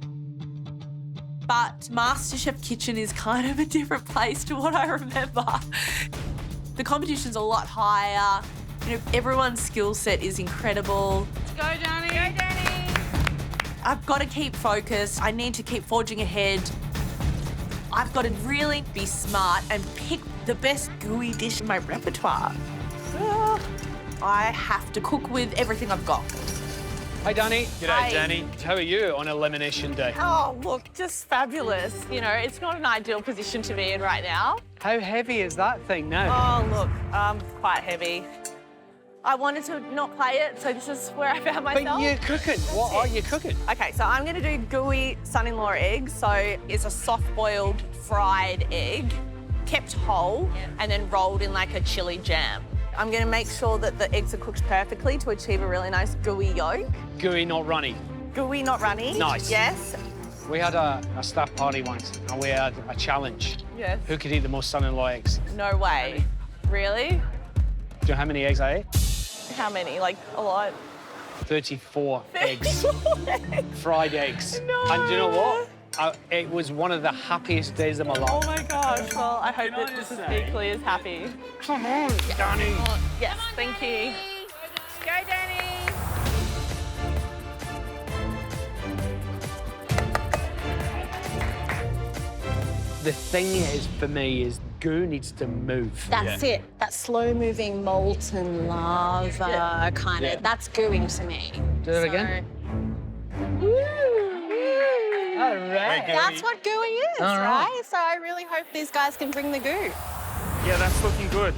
But MasterChef Kitchen is kind of a different place to what I remember. The competition's a lot higher. You know, everyone's skill set is incredible. Let's go, Danny. Go, Danny. I've got to keep focused. I need to keep forging ahead. I've got to really be smart and pick the best gooey dish in my repertoire. I have to cook with everything I've got. Hi, Danny. G'day, Hi. Danny. How are you on Elimination Day? Oh, look, just fabulous. You know, it's not an ideal position to be in right now. How heavy is that thing now? Oh, look, quite heavy. I wanted to not play it, so this is where I found myself. But you're cooking. What are you cooking? Okay, so I'm gonna do gooey son-in-law eggs. So it's a soft-boiled fried egg, kept whole, and then rolled in like a chili jam. I'm gonna make sure that the eggs are cooked perfectly to achieve a really nice gooey yolk. Gooey, not runny. Gooey, not runny. Nice. Yes. We had a staff party once, and we had a challenge. Yes. Who could eat the most son-in-law eggs? No way. Really? Do you know how many eggs I ate? How many? Like a lot? 34 eggs. Fried eggs. No. And do you know what? It was one of the happiest days of my life. Oh my gosh. Well, I hope that this is equally as happy. Come on, Danny. Yes, thank you. Go, Danny. The thing is, for me, is goo needs to move. That's it. That slow-moving molten lava kind of, that's gooing to me. Do it again. All right. That's what gooey is, All right. right? So I really hope these guys can bring the goo. Yeah, that's looking good.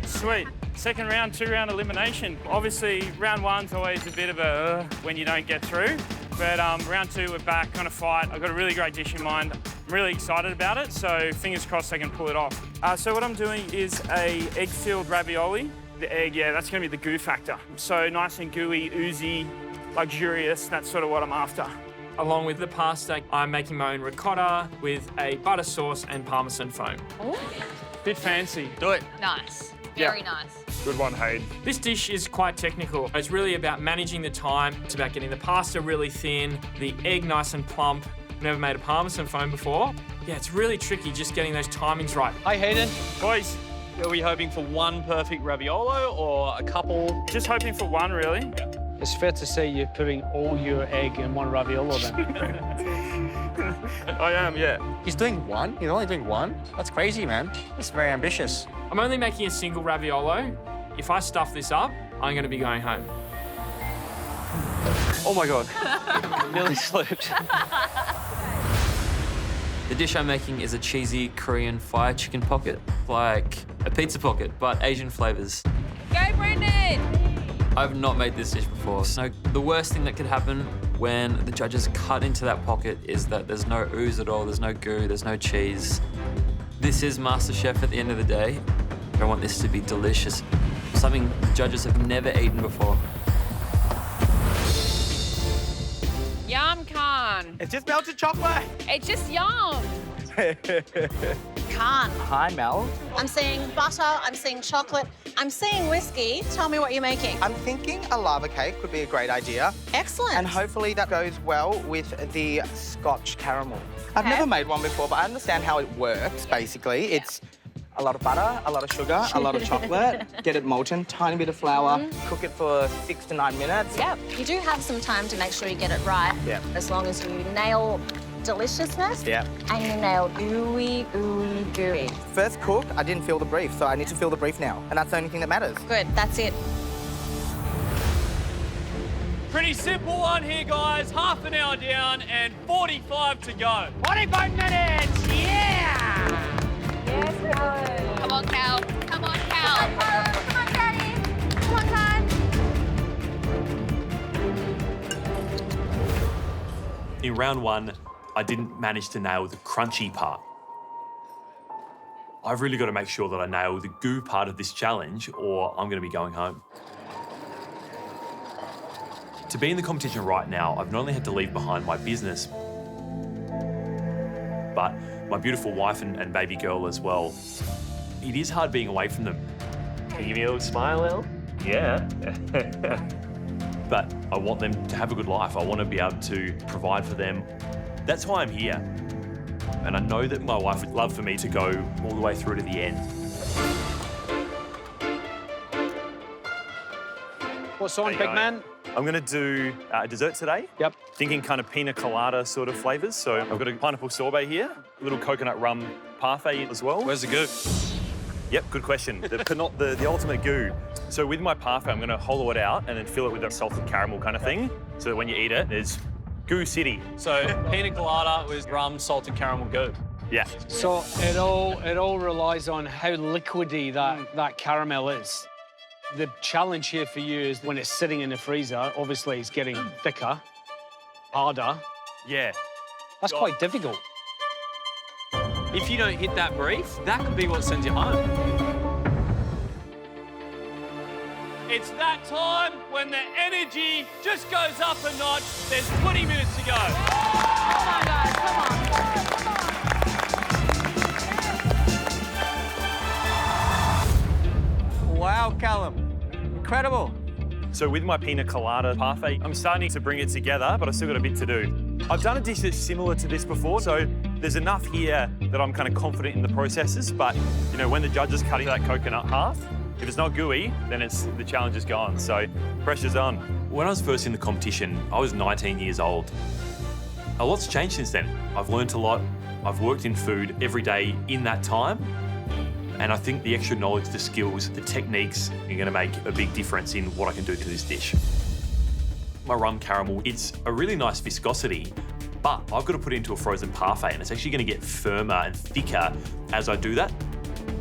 Sweet. Second round, 2-round elimination. Obviously, round one's always a bit of a when you don't get through. But round 2, we're back on a fight. I've got a really great dish in mind. I'm really excited about it, so fingers crossed I can pull it off. So what I'm doing is a egg-filled ravioli. The egg, yeah, that's gonna be the goo factor. So nice and gooey, oozy, luxurious, that's sort of what I'm after. Along with the pasta, I'm making my own ricotta with a butter sauce and parmesan foam. Ooh. Bit fancy. Do it. Nice. Very nice. Good one, Hayden. This dish is quite technical. It's really about managing the time. It's about getting the pasta really thin, the egg nice and plump. Never made a parmesan foam before. Yeah, it's really tricky just getting those timings right. Hi, Hayden. Boys. Are we hoping for one perfect raviolo or a couple? Just hoping for one, really. Yeah. It's fair to say you're putting all your egg in one raviolo then. I am, yeah. He's doing one? He's only doing one? That's crazy, man. That's very ambitious. I'm only making a single raviolo. If I stuff this up, I'm going to be going home. Oh my God. Nearly slipped. The dish I'm making is a cheesy Korean fire chicken pocket, like a pizza pocket, but Asian flavors. Go, Brendan! I've not made this dish before, so the worst thing that could happen when the judges cut into that pocket is that there's no ooze at all, there's no goo, there's no cheese. This is MasterChef at the end of the day. I want this to be delicious. Something the judges have never eaten before. Yum, Khan. It's just melted chocolate. It's just yum. Can't. Hi, Mel. I'm seeing butter, I'm seeing chocolate, I'm seeing whiskey. Tell me what you're making. I'm thinking a lava cake would be a great idea. Excellent. And hopefully that goes well with the Scotch caramel. I've never made one before, but I understand how it works, basically. Yeah. It's a lot of butter, a lot of sugar, a lot of chocolate, get it molten, tiny bit of flour, cook it for 6 to 9 minutes. Yeah, you do have some time to make sure you get it right. Yeah. As long as you nail deliciousness. Yeah. And you nail ooey, ooey, gooey. First cook, I didn't feel the brief, so I need to feel the brief now. And that's the only thing that matters. Good, that's it. Pretty simple one here, guys. Half an hour down and 45 to go. 45 minutes, yeah! Yes, Cal. Come on, Cal. Come on, Cal. Come on, Daddy. Come on, Khan. In round 1, I didn't manage to nail the crunchy part. I've really got to make sure that I nail the goo part of this challenge or I'm going to be going home. To be in the competition right now, I've not only had to leave behind my business, but my beautiful wife and baby girl as well. It is hard being away from them. Can you give me a little smile, El? Yeah. But I want them to have a good life. I want to be able to provide for them. That's why I'm here. And I know that my wife would love for me to go all the way through to the end. What's on, big man? I'm going to do a dessert today. Yep. Thinking kind of pina colada sort of flavours. So I've got a pineapple sorbet here, a little coconut rum parfait as well. Where's the goo? Yep, good question. The ultimate goo. So with my parfait, I'm going to hollow it out and then fill it with a salted caramel kind of thing, so that when you eat it, there's goo city. So pina colada with rum, salted caramel goo. Yeah. So it all relies on how liquidy that caramel is. The challenge here for you is when it's sitting in the freezer, obviously it's getting thicker, harder. Yeah. That's quite difficult. If you don't hit that brief, that could be what sends you home. It's that time when the energy just goes up a notch. There's 20 minutes to go. Come on, guys, come on. Wow, Callum. Incredible. So with my pina colada parfait, I'm starting to bring it together, but I've still got a bit to do. I've done a dish that's similar to this before, so there's enough here that I'm kind of confident in the processes, but, you know, when the judges cut that coconut half, if it's not gooey, then the challenge is gone, so pressure's on. When I was first in the competition, I was 19 years old. A lot's changed since then. I've learnt a lot. I've worked in food every day in that time. And I think the extra knowledge, the skills, the techniques are going to make a big difference in what I can do to this dish. My rum caramel, it's a really nice viscosity, but I've got to put it into a frozen parfait, and it's actually going to get firmer and thicker as I do that.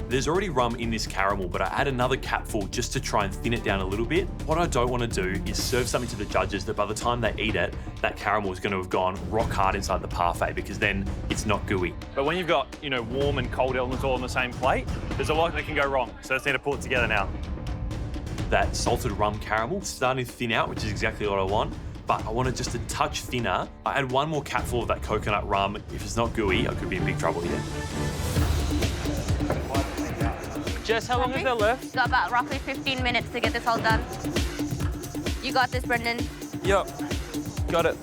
There's already rum in this caramel, but I add another capful just to try and thin it down a little bit. What I don't want to do is serve something to the judges that by the time they eat it, that caramel is going to have gone rock hard inside the parfait, because then it's not gooey. But when you've got, you know, warm and cold elements all on the same plate, there's a lot that can go wrong. So I just need to pull it together now. That salted rum caramel is starting to thin out, which is exactly what I want. But I want it just a touch thinner. I add one more capful of that coconut rum. If it's not gooey, I could be in big trouble here. Jess, how long is there left? Got about roughly 15 minutes to get this all done. You got this, Brendan. Yep, got it.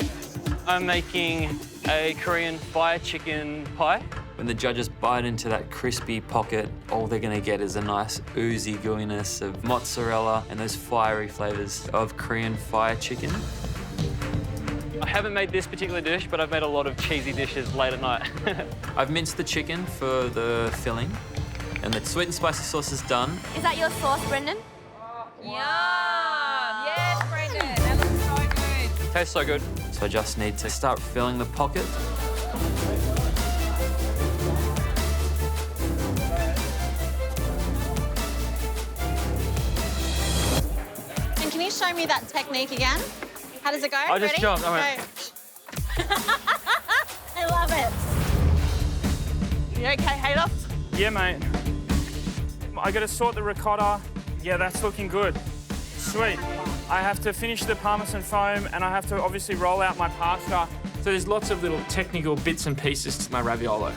I'm making a Korean fire chicken pie. When the judges bite into that crispy pocket, all they're gonna get is a nice oozy gooiness of mozzarella and those fiery flavors of Korean fire chicken. I haven't made this particular dish, but I've made a lot of cheesy dishes late at night. I've minced the chicken for the filling, and the sweet and spicy sauce is done. Is that your sauce, Brendan? Yum! Yes, Brendan. That looks so good. Tastes so good. So I just need to start filling the pocket. And can you show me that technique again? How does it go? I just Ready? jumped. Go. I love it. You okay, Haydock? Yeah, mate. I gotta sort the ricotta. Yeah, that's looking good. Sweet. I have to finish the parmesan foam, and I have to obviously roll out my pasta. So there's lots of little technical bits and pieces to my raviolo.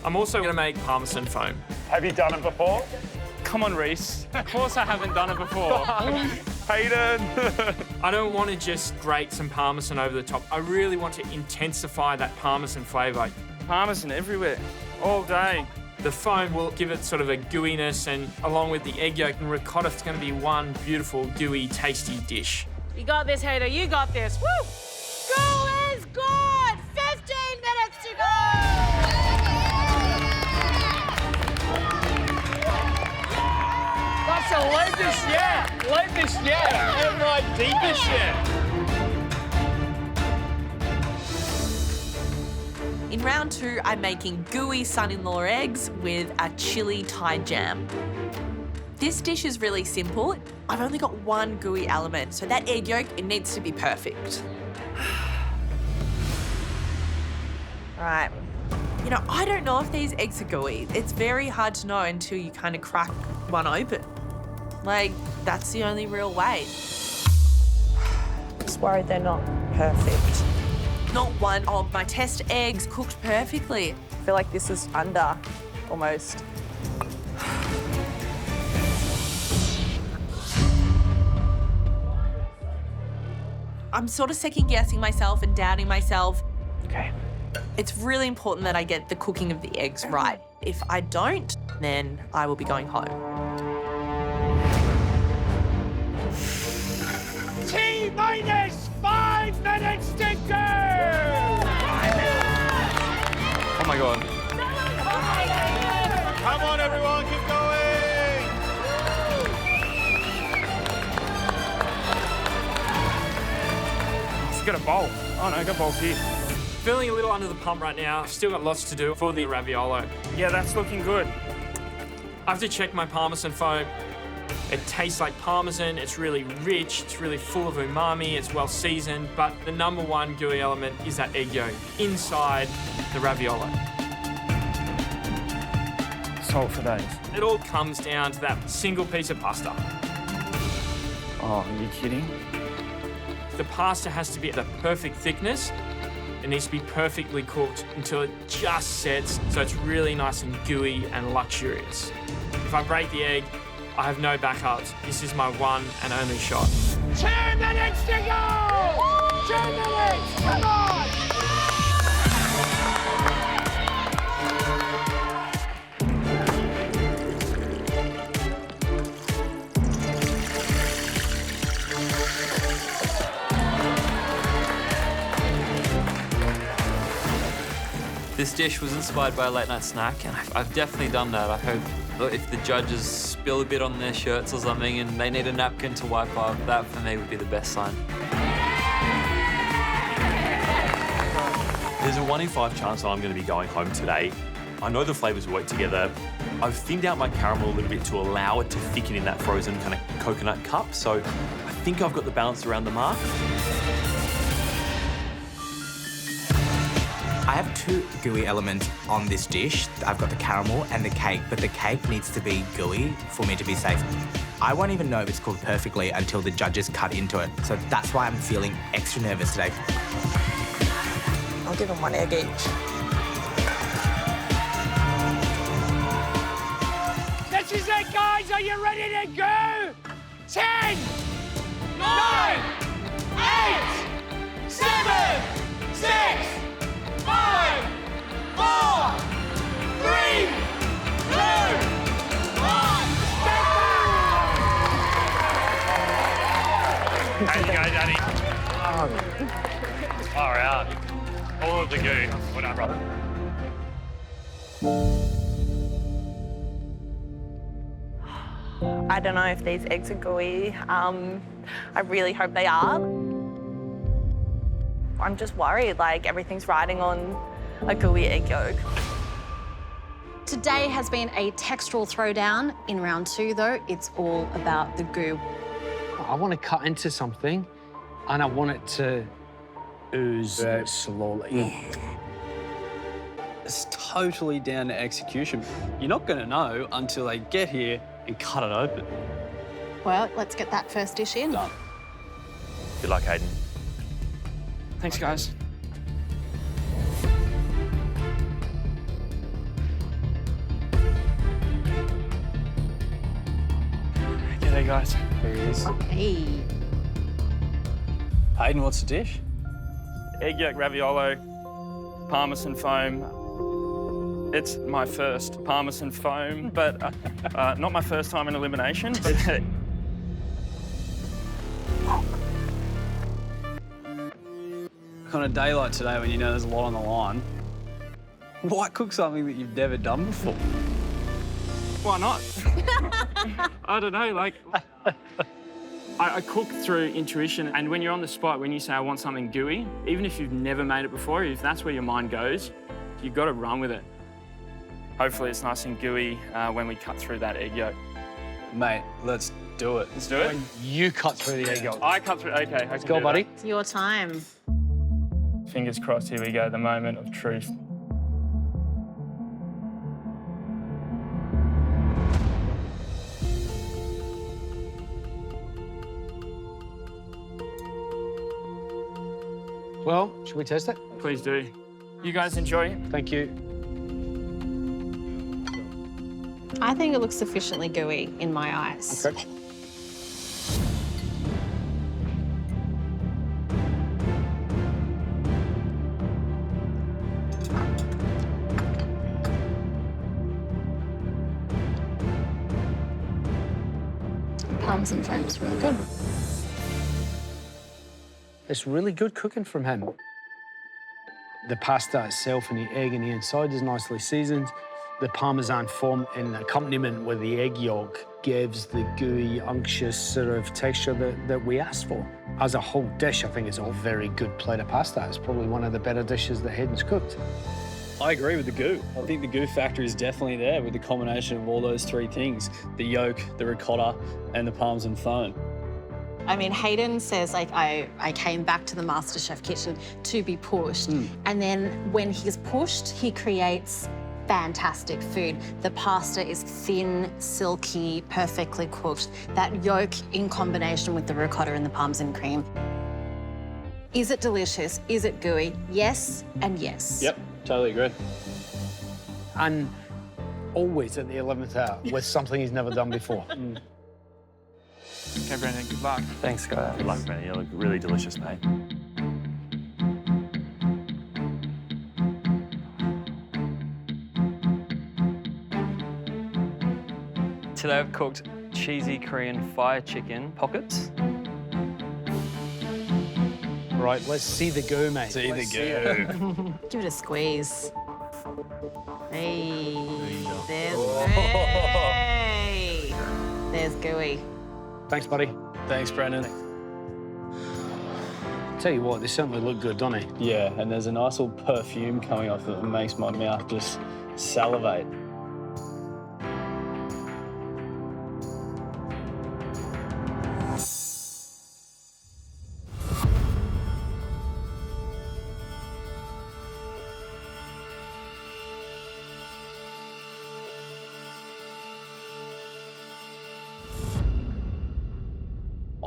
I'm also gonna make parmesan foam. Have you done it before? Come on, Reese. Of course I haven't done it before. Hayden! I don't want to just grate some parmesan over the top. I really want to intensify that parmesan flavour. Parmesan everywhere, all day. The foam will give it sort of a gooiness, and along with the egg yolk and ricotta, it's going to be one beautiful, gooey, tasty dish. You got this, Hader. You got this. Woo! School is good. 15 minutes to go. That's the latest yet. Latest yet. And my deepest yet. In round 2, I'm making gooey son-in-law eggs with a chili Thai jam. This dish is really simple. I've only got one gooey element, so that egg yolk, it needs to be perfect. All right. You know, I don't know if these eggs are gooey. It's very hard to know until you kind of crack one open. Like, that's the only real way. Just worried they're not perfect. Not one of my test eggs cooked perfectly. I feel like this is under, almost. I'm sort of second-guessing myself and doubting myself. Okay. It's really important that I get the cooking of the eggs right. If I don't, then I will be going home. T-minus 5 minutes to go. Oh my God. Come on, everyone, keep going! Just got a bowl. Oh no, I got bowls here. Feeling a little under the pump right now. I've still got lots to do for the raviolo. Yeah, that's looking good. I have to check my parmesan foam. It tastes like Parmesan, it's really rich, it's really full of umami, it's well seasoned, but the #1 gooey element is that egg yolk inside the ravioli. Salt for days. It all comes down to that single piece of pasta. Oh, are you kidding? The pasta has to be the perfect thickness. It needs to be perfectly cooked until it just sets, so it's really nice and gooey and luxurious. If I break the egg, I have no backups. This is my one and only shot. 2 minutes to go! 2 minutes! Come on! This dish was inspired by a late night snack, and I've definitely done that. I hope if the judges spill a bit on their shirts or something and they need a napkin to wipe off, that for me would be the best sign. There's a 1 in 5 chance that I'm going to be going home today. I know the flavours work together. I've thinned out my caramel a little bit to allow it to thicken in that frozen kind of coconut cup, so I think I've got the balance around the mark. I have 2 gooey elements on this dish. I've got the caramel and the cake, but the cake needs to be gooey for me to be safe. I won't even know if it's cooked perfectly until the judges cut into it. So that's why I'm feeling extra nervous today. I'll give them 1 egg each. This is it, guys. Are you ready to go? 10, 9, 8, 7, 6, 5, 4, 3, 2, 1. How you go, Daddy? Far out. All of the goo. Well done, brother. I don't know if these eggs are gooey. I really hope they are. I'm just worried, like everything's riding on a gooey egg yolk. Today has been a textural throwdown. In round 2, though, it's all about the goo. I want to cut into something, and I want it to ooze slowly. It's totally down to execution. You're not going to know until they get here and cut it open. Well, let's get that first dish in. Done. Good luck, Hayden. Thanks, guys. G'day, guys. There he is. Hey. Hayden, what's the dish? Egg yolk ravioli, Parmesan foam. It's my first Parmesan foam, but not my first time in Elimination. On a day like today when you know there's a lot on the line, why cook something that you've never done before? Why not? I don't know, like, I cook through intuition, and when you're on the spot, when you say, I want something gooey, even if you've never made it before, if that's where your mind goes, you've got to run with it. Hopefully it's nice and gooey when we cut through that egg yolk. Mate, let's do it. Let's do it? When you cut through the egg yolk. I cut through, okay. Let's go, buddy. It's your time. Fingers crossed, here we go, the moment of truth. Well, should we test it? Please do. You guys enjoy. Thank you. I think it looks sufficiently gooey in my eyes. Okay. Parmesan foam's really good. It's really good cooking from him. The pasta itself and the egg and the inside is nicely seasoned. The Parmesan foam in accompaniment with the egg yolk gives the gooey, unctuous sort of texture that we asked for. As a whole dish, I think it's a very good plate of pasta. It's probably one of the better dishes that Hayden's cooked. I agree with the goo. I think the goo factor is definitely there with the combination of all those three things, the yolk, the ricotta, and the Parmesan phone. I mean, Hayden says, like, I came back to the MasterChef kitchen to be pushed. And then when he's pushed, he creates fantastic food. The pasta is thin, silky, perfectly cooked. That yolk in combination with the ricotta and the Parmesan cream. Is it delicious? Is it gooey? Yes and yes. Yep, totally agree. And always at the 11th hour with something he's never done before. Okay, Brendan, good luck. Thanks, guys. Good luck, Brendan. You look really delicious, mate. Today I've cooked cheesy Korean fire chicken pockets. Right, let's see the goo, mate. See the goo. Give it a squeeze. Hey, there's gooey. There's gooey. Thanks, buddy. Thanks, Brendan. Tell you what, they certainly look good, don't they? Yeah, and there's a nice little perfume coming off that makes my mouth just salivate.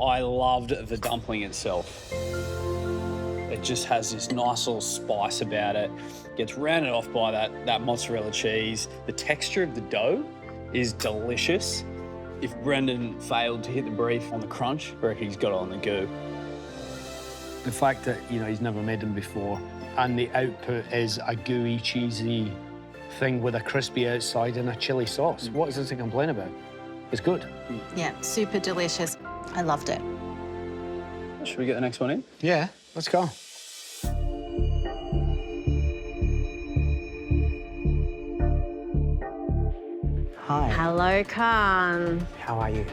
I loved the dumpling itself. It just has this nice little spice about it. Gets rounded off by that mozzarella cheese. The texture of the dough is delicious. If Brendan failed to hit the brief on the crunch, I reckon he's got it on the goo. The fact that, you know, he's never made them before and the output is a gooey, cheesy thing with a crispy outside and a chili sauce. What is there to complain about? It's good. Yeah, super delicious. I loved it. Should we get the next one in? Yeah, let's go. Hi. Hello, Khan. How are you?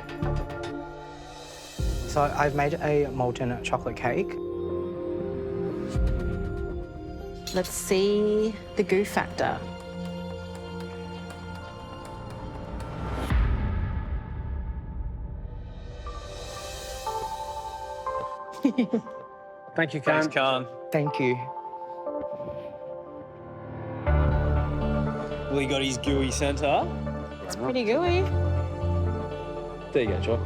So I've made a molten chocolate cake. Let's see the goo factor. Thank you, Khan. Thanks, Khan. Thank you. Well, he got his gooey centre. It's pretty gooey. There you go, Jock.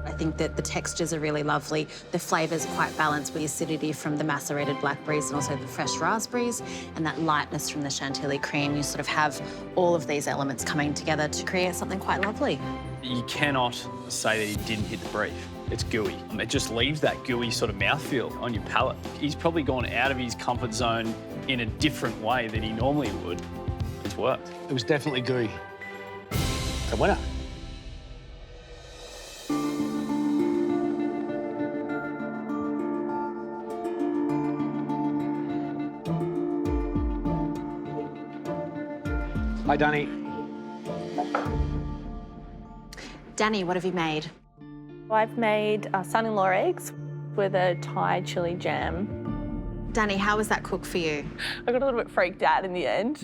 I think that the textures are really lovely. The flavour's quite balanced with the acidity from the macerated blackberries and also the fresh raspberries and that lightness from the chantilly cream. You sort of have all of these elements coming together to create something quite lovely. You cannot say that he didn't hit the brief. It's gooey. It just leaves that gooey sort of mouthfeel on your palate. He's probably gone out of his comfort zone in a different way than he normally would. It's worked. It was definitely gooey. It's a winner. Hi, Danny. Danny, what have you made? I've made son-in-law eggs with a Thai chili jam. Danny, how was that cooked for you? I got a little bit freaked out in the end.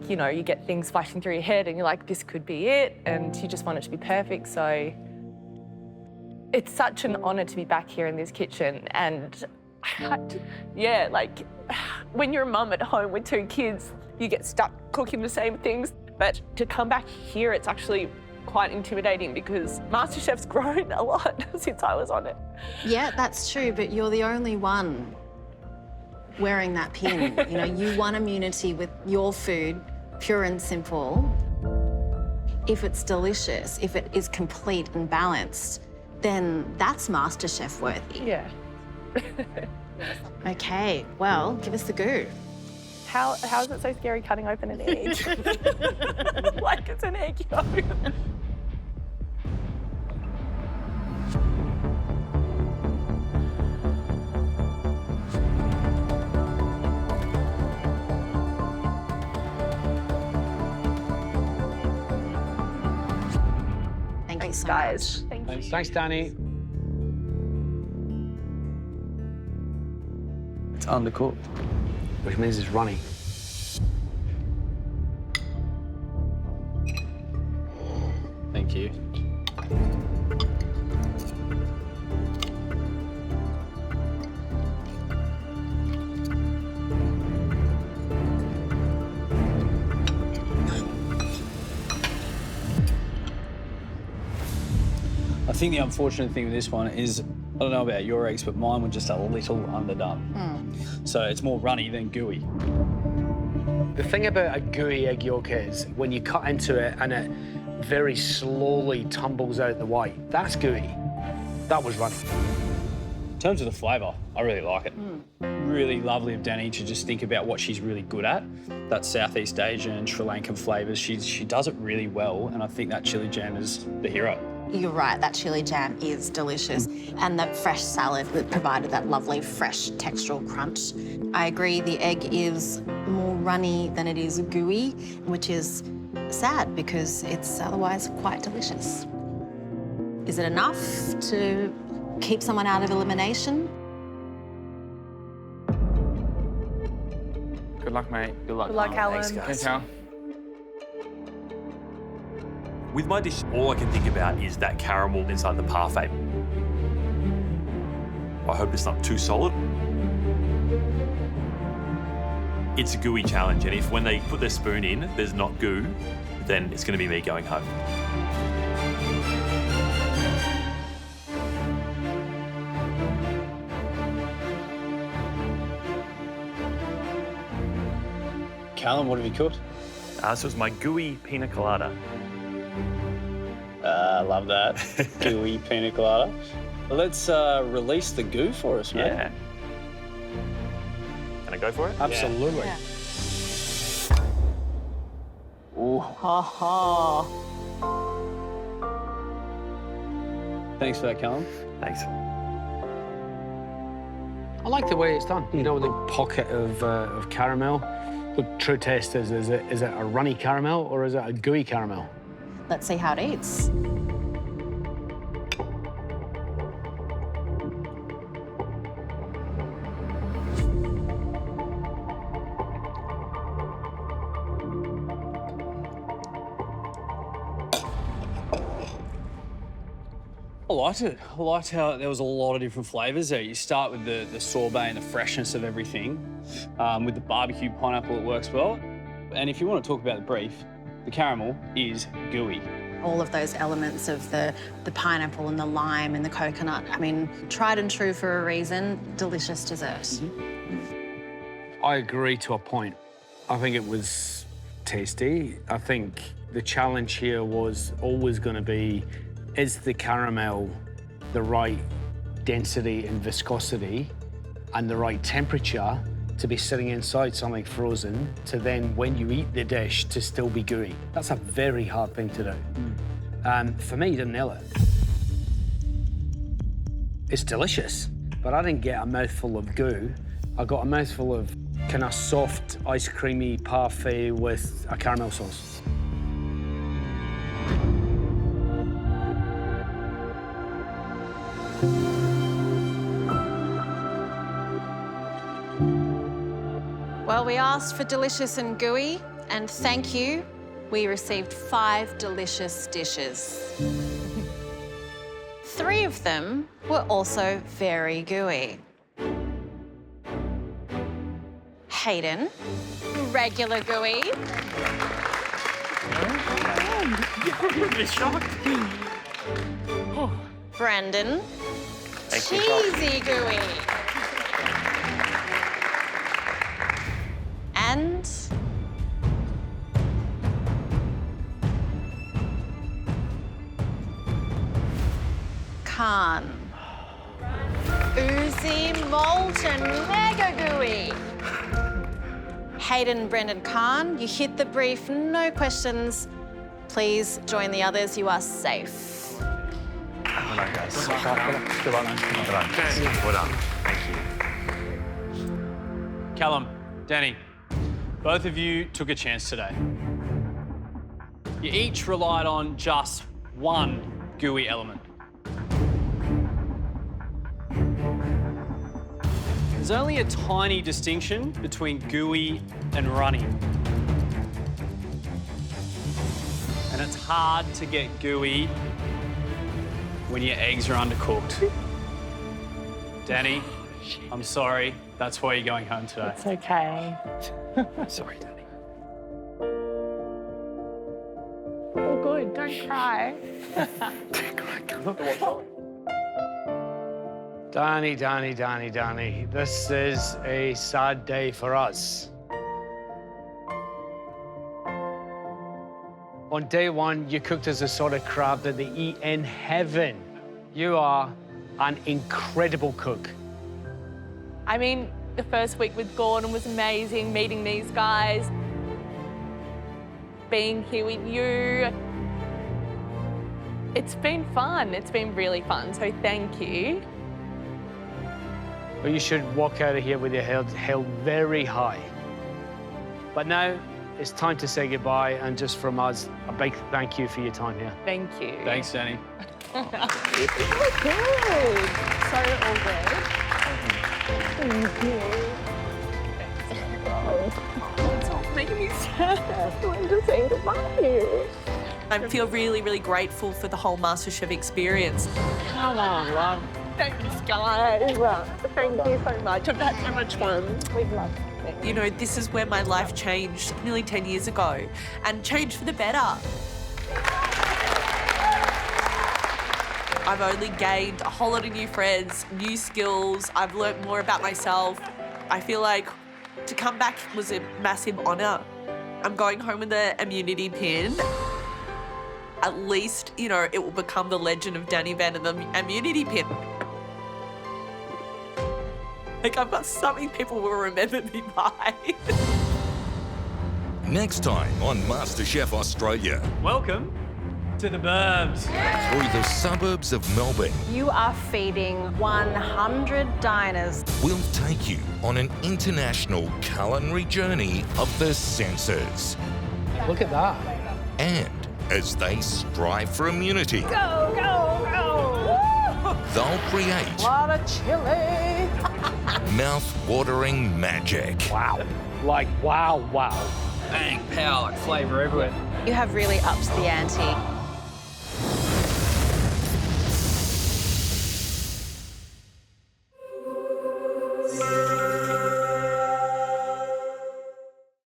You know, you get things flashing through your head and you're like, this could be it, and you just want it to be perfect, so it's such an honour to be back here in this kitchen. And yeah, like when you're a mum at home with two kids, you get stuck cooking the same things. But to come back here, it's actually quite intimidating because MasterChef's grown a lot since I was on it. Yeah, that's true, but you're the only one wearing that pin. You know, you won immunity with your food, pure and simple. If it's delicious, if it is complete and balanced, then that's MasterChef worthy. Yeah. Okay, well, give us the goo. How is it so scary cutting open an egg? Like it's an egg yolk. so guys. much. Thank you. Thanks, Danny. It's undercooked, which means it's runny. Thank you. I think the unfortunate thing with this one is, I don't know about your eggs, but mine were just a little underdone. So it's more runny than gooey. The thing about a gooey egg yolk is when you cut into it and it very slowly tumbles out the white, that's gooey. That was runny. In terms of the flavour, I really like it. Really lovely of Danny to just think about what she's really good at. That Southeast Asian, Sri Lankan flavours, she does it really well, and I think that chili jam is the hero. You're right, that chili jam is delicious. And that fresh salad that provided that lovely fresh textural crunch. I agree, the egg is more runny than it is gooey, which is sad because it's otherwise quite delicious. Is it enough to keep someone out of elimination? Good luck, mate. Good luck. Good luck, Callum. Thanks, guys. With my dish, all I can think about is that caramel inside the parfait. I hope it's not too solid. It's a gooey challenge, and if when they put their spoon in, there's not goo, then it's going to be me going home. Callum, what have you cooked? This was my gooey pina colada. Love that. Gooey pina colada. Let's release the goo for us, mate. Yeah. Can I go for it? Absolutely. Yeah. Ooh. Ha ha. Thanks for that, Callum. Thanks. I like the way it's done. You know, the pocket of caramel. The true test is it a runny caramel or is it a gooey caramel? Let's see how it eats. I liked it. I liked how there was a lot of different flavours there. You start with the sorbet and the freshness of everything. With the barbecue pineapple, it works well. And if you want to talk about the brief, the caramel is gooey. All of those elements of the pineapple and the lime and the coconut. I mean, tried and true for a reason. Delicious dessert. I agree to a point. I think it was tasty. I think the challenge here was always going to be, is the caramel the right density and viscosity and the right temperature to be sitting inside something frozen to then, when you eat the dish, to still be gooey? That's a very hard thing to do. For me, you didn't nail it. It's delicious, but I didn't get a mouthful of goo. I got a mouthful of kind of soft, ice creamy parfait with a caramel sauce. Well, we asked for delicious and gooey, and thank you. We received 5 delicious dishes. 3 of them were also very gooey. Hayden, regular gooey. Brandon, cheesy gooey. And Khan. Oozy molten mega gooey. Hayden, Brendan, Khan, you hit the brief, no questions. Please join the others, you are safe. Well done, guys. Good luck, man. Well done. Well done. Thank you. Callum, Danny, both of you took a chance today. You each relied on just one gooey element. There's only a tiny distinction between gooey and runny. And it's hard to get gooey when your eggs are undercooked. Danny, I'm sorry. That's why you're going home today. It's okay. Sorry, Danny. Oh, good. Don't cry. Danny, this is a sad day for us. On day one, you cooked us a sort of crab that they eat in heaven. You are an incredible cook. I mean, the first week with Gordon was amazing, meeting these guys, being here with you. It's been fun. It's been really fun, so thank you. Well, you should walk out of here with your head held very high. But now, it's time to say goodbye, and just from us, a big thank you for your time here. Thank you. Thanks, Danny. Good. So all good. Thank you. It's all making me sad. I'm just saying goodbye. I feel really, really grateful for the whole MasterChef experience. Come on, love. Thanks, guys. Thank you so much. I've had so much fun. We've loved it. You know, this is where my life changed nearly 10 years ago, and changed for the better. I've only gained a whole lot of new friends, new skills. I've learnt more about myself. I feel like to come back was a massive honour. I'm going home with the immunity pin. At least, you know, it will become the legend of Danny Van and the immunity pin. Like, I've got something people will remember me by. Next time on MasterChef Australia. Welcome to the burbs. Through the suburbs of Melbourne, You are feeding 100 diners. we'll take you on an international culinary journey of the senses. Look at that. And as they strive for immunity, Go, go, go. they'll create Lot of chili. mouth-watering magic. Wow. Like, wow. Bang, power, like flavour everywhere. You have really upped the ante.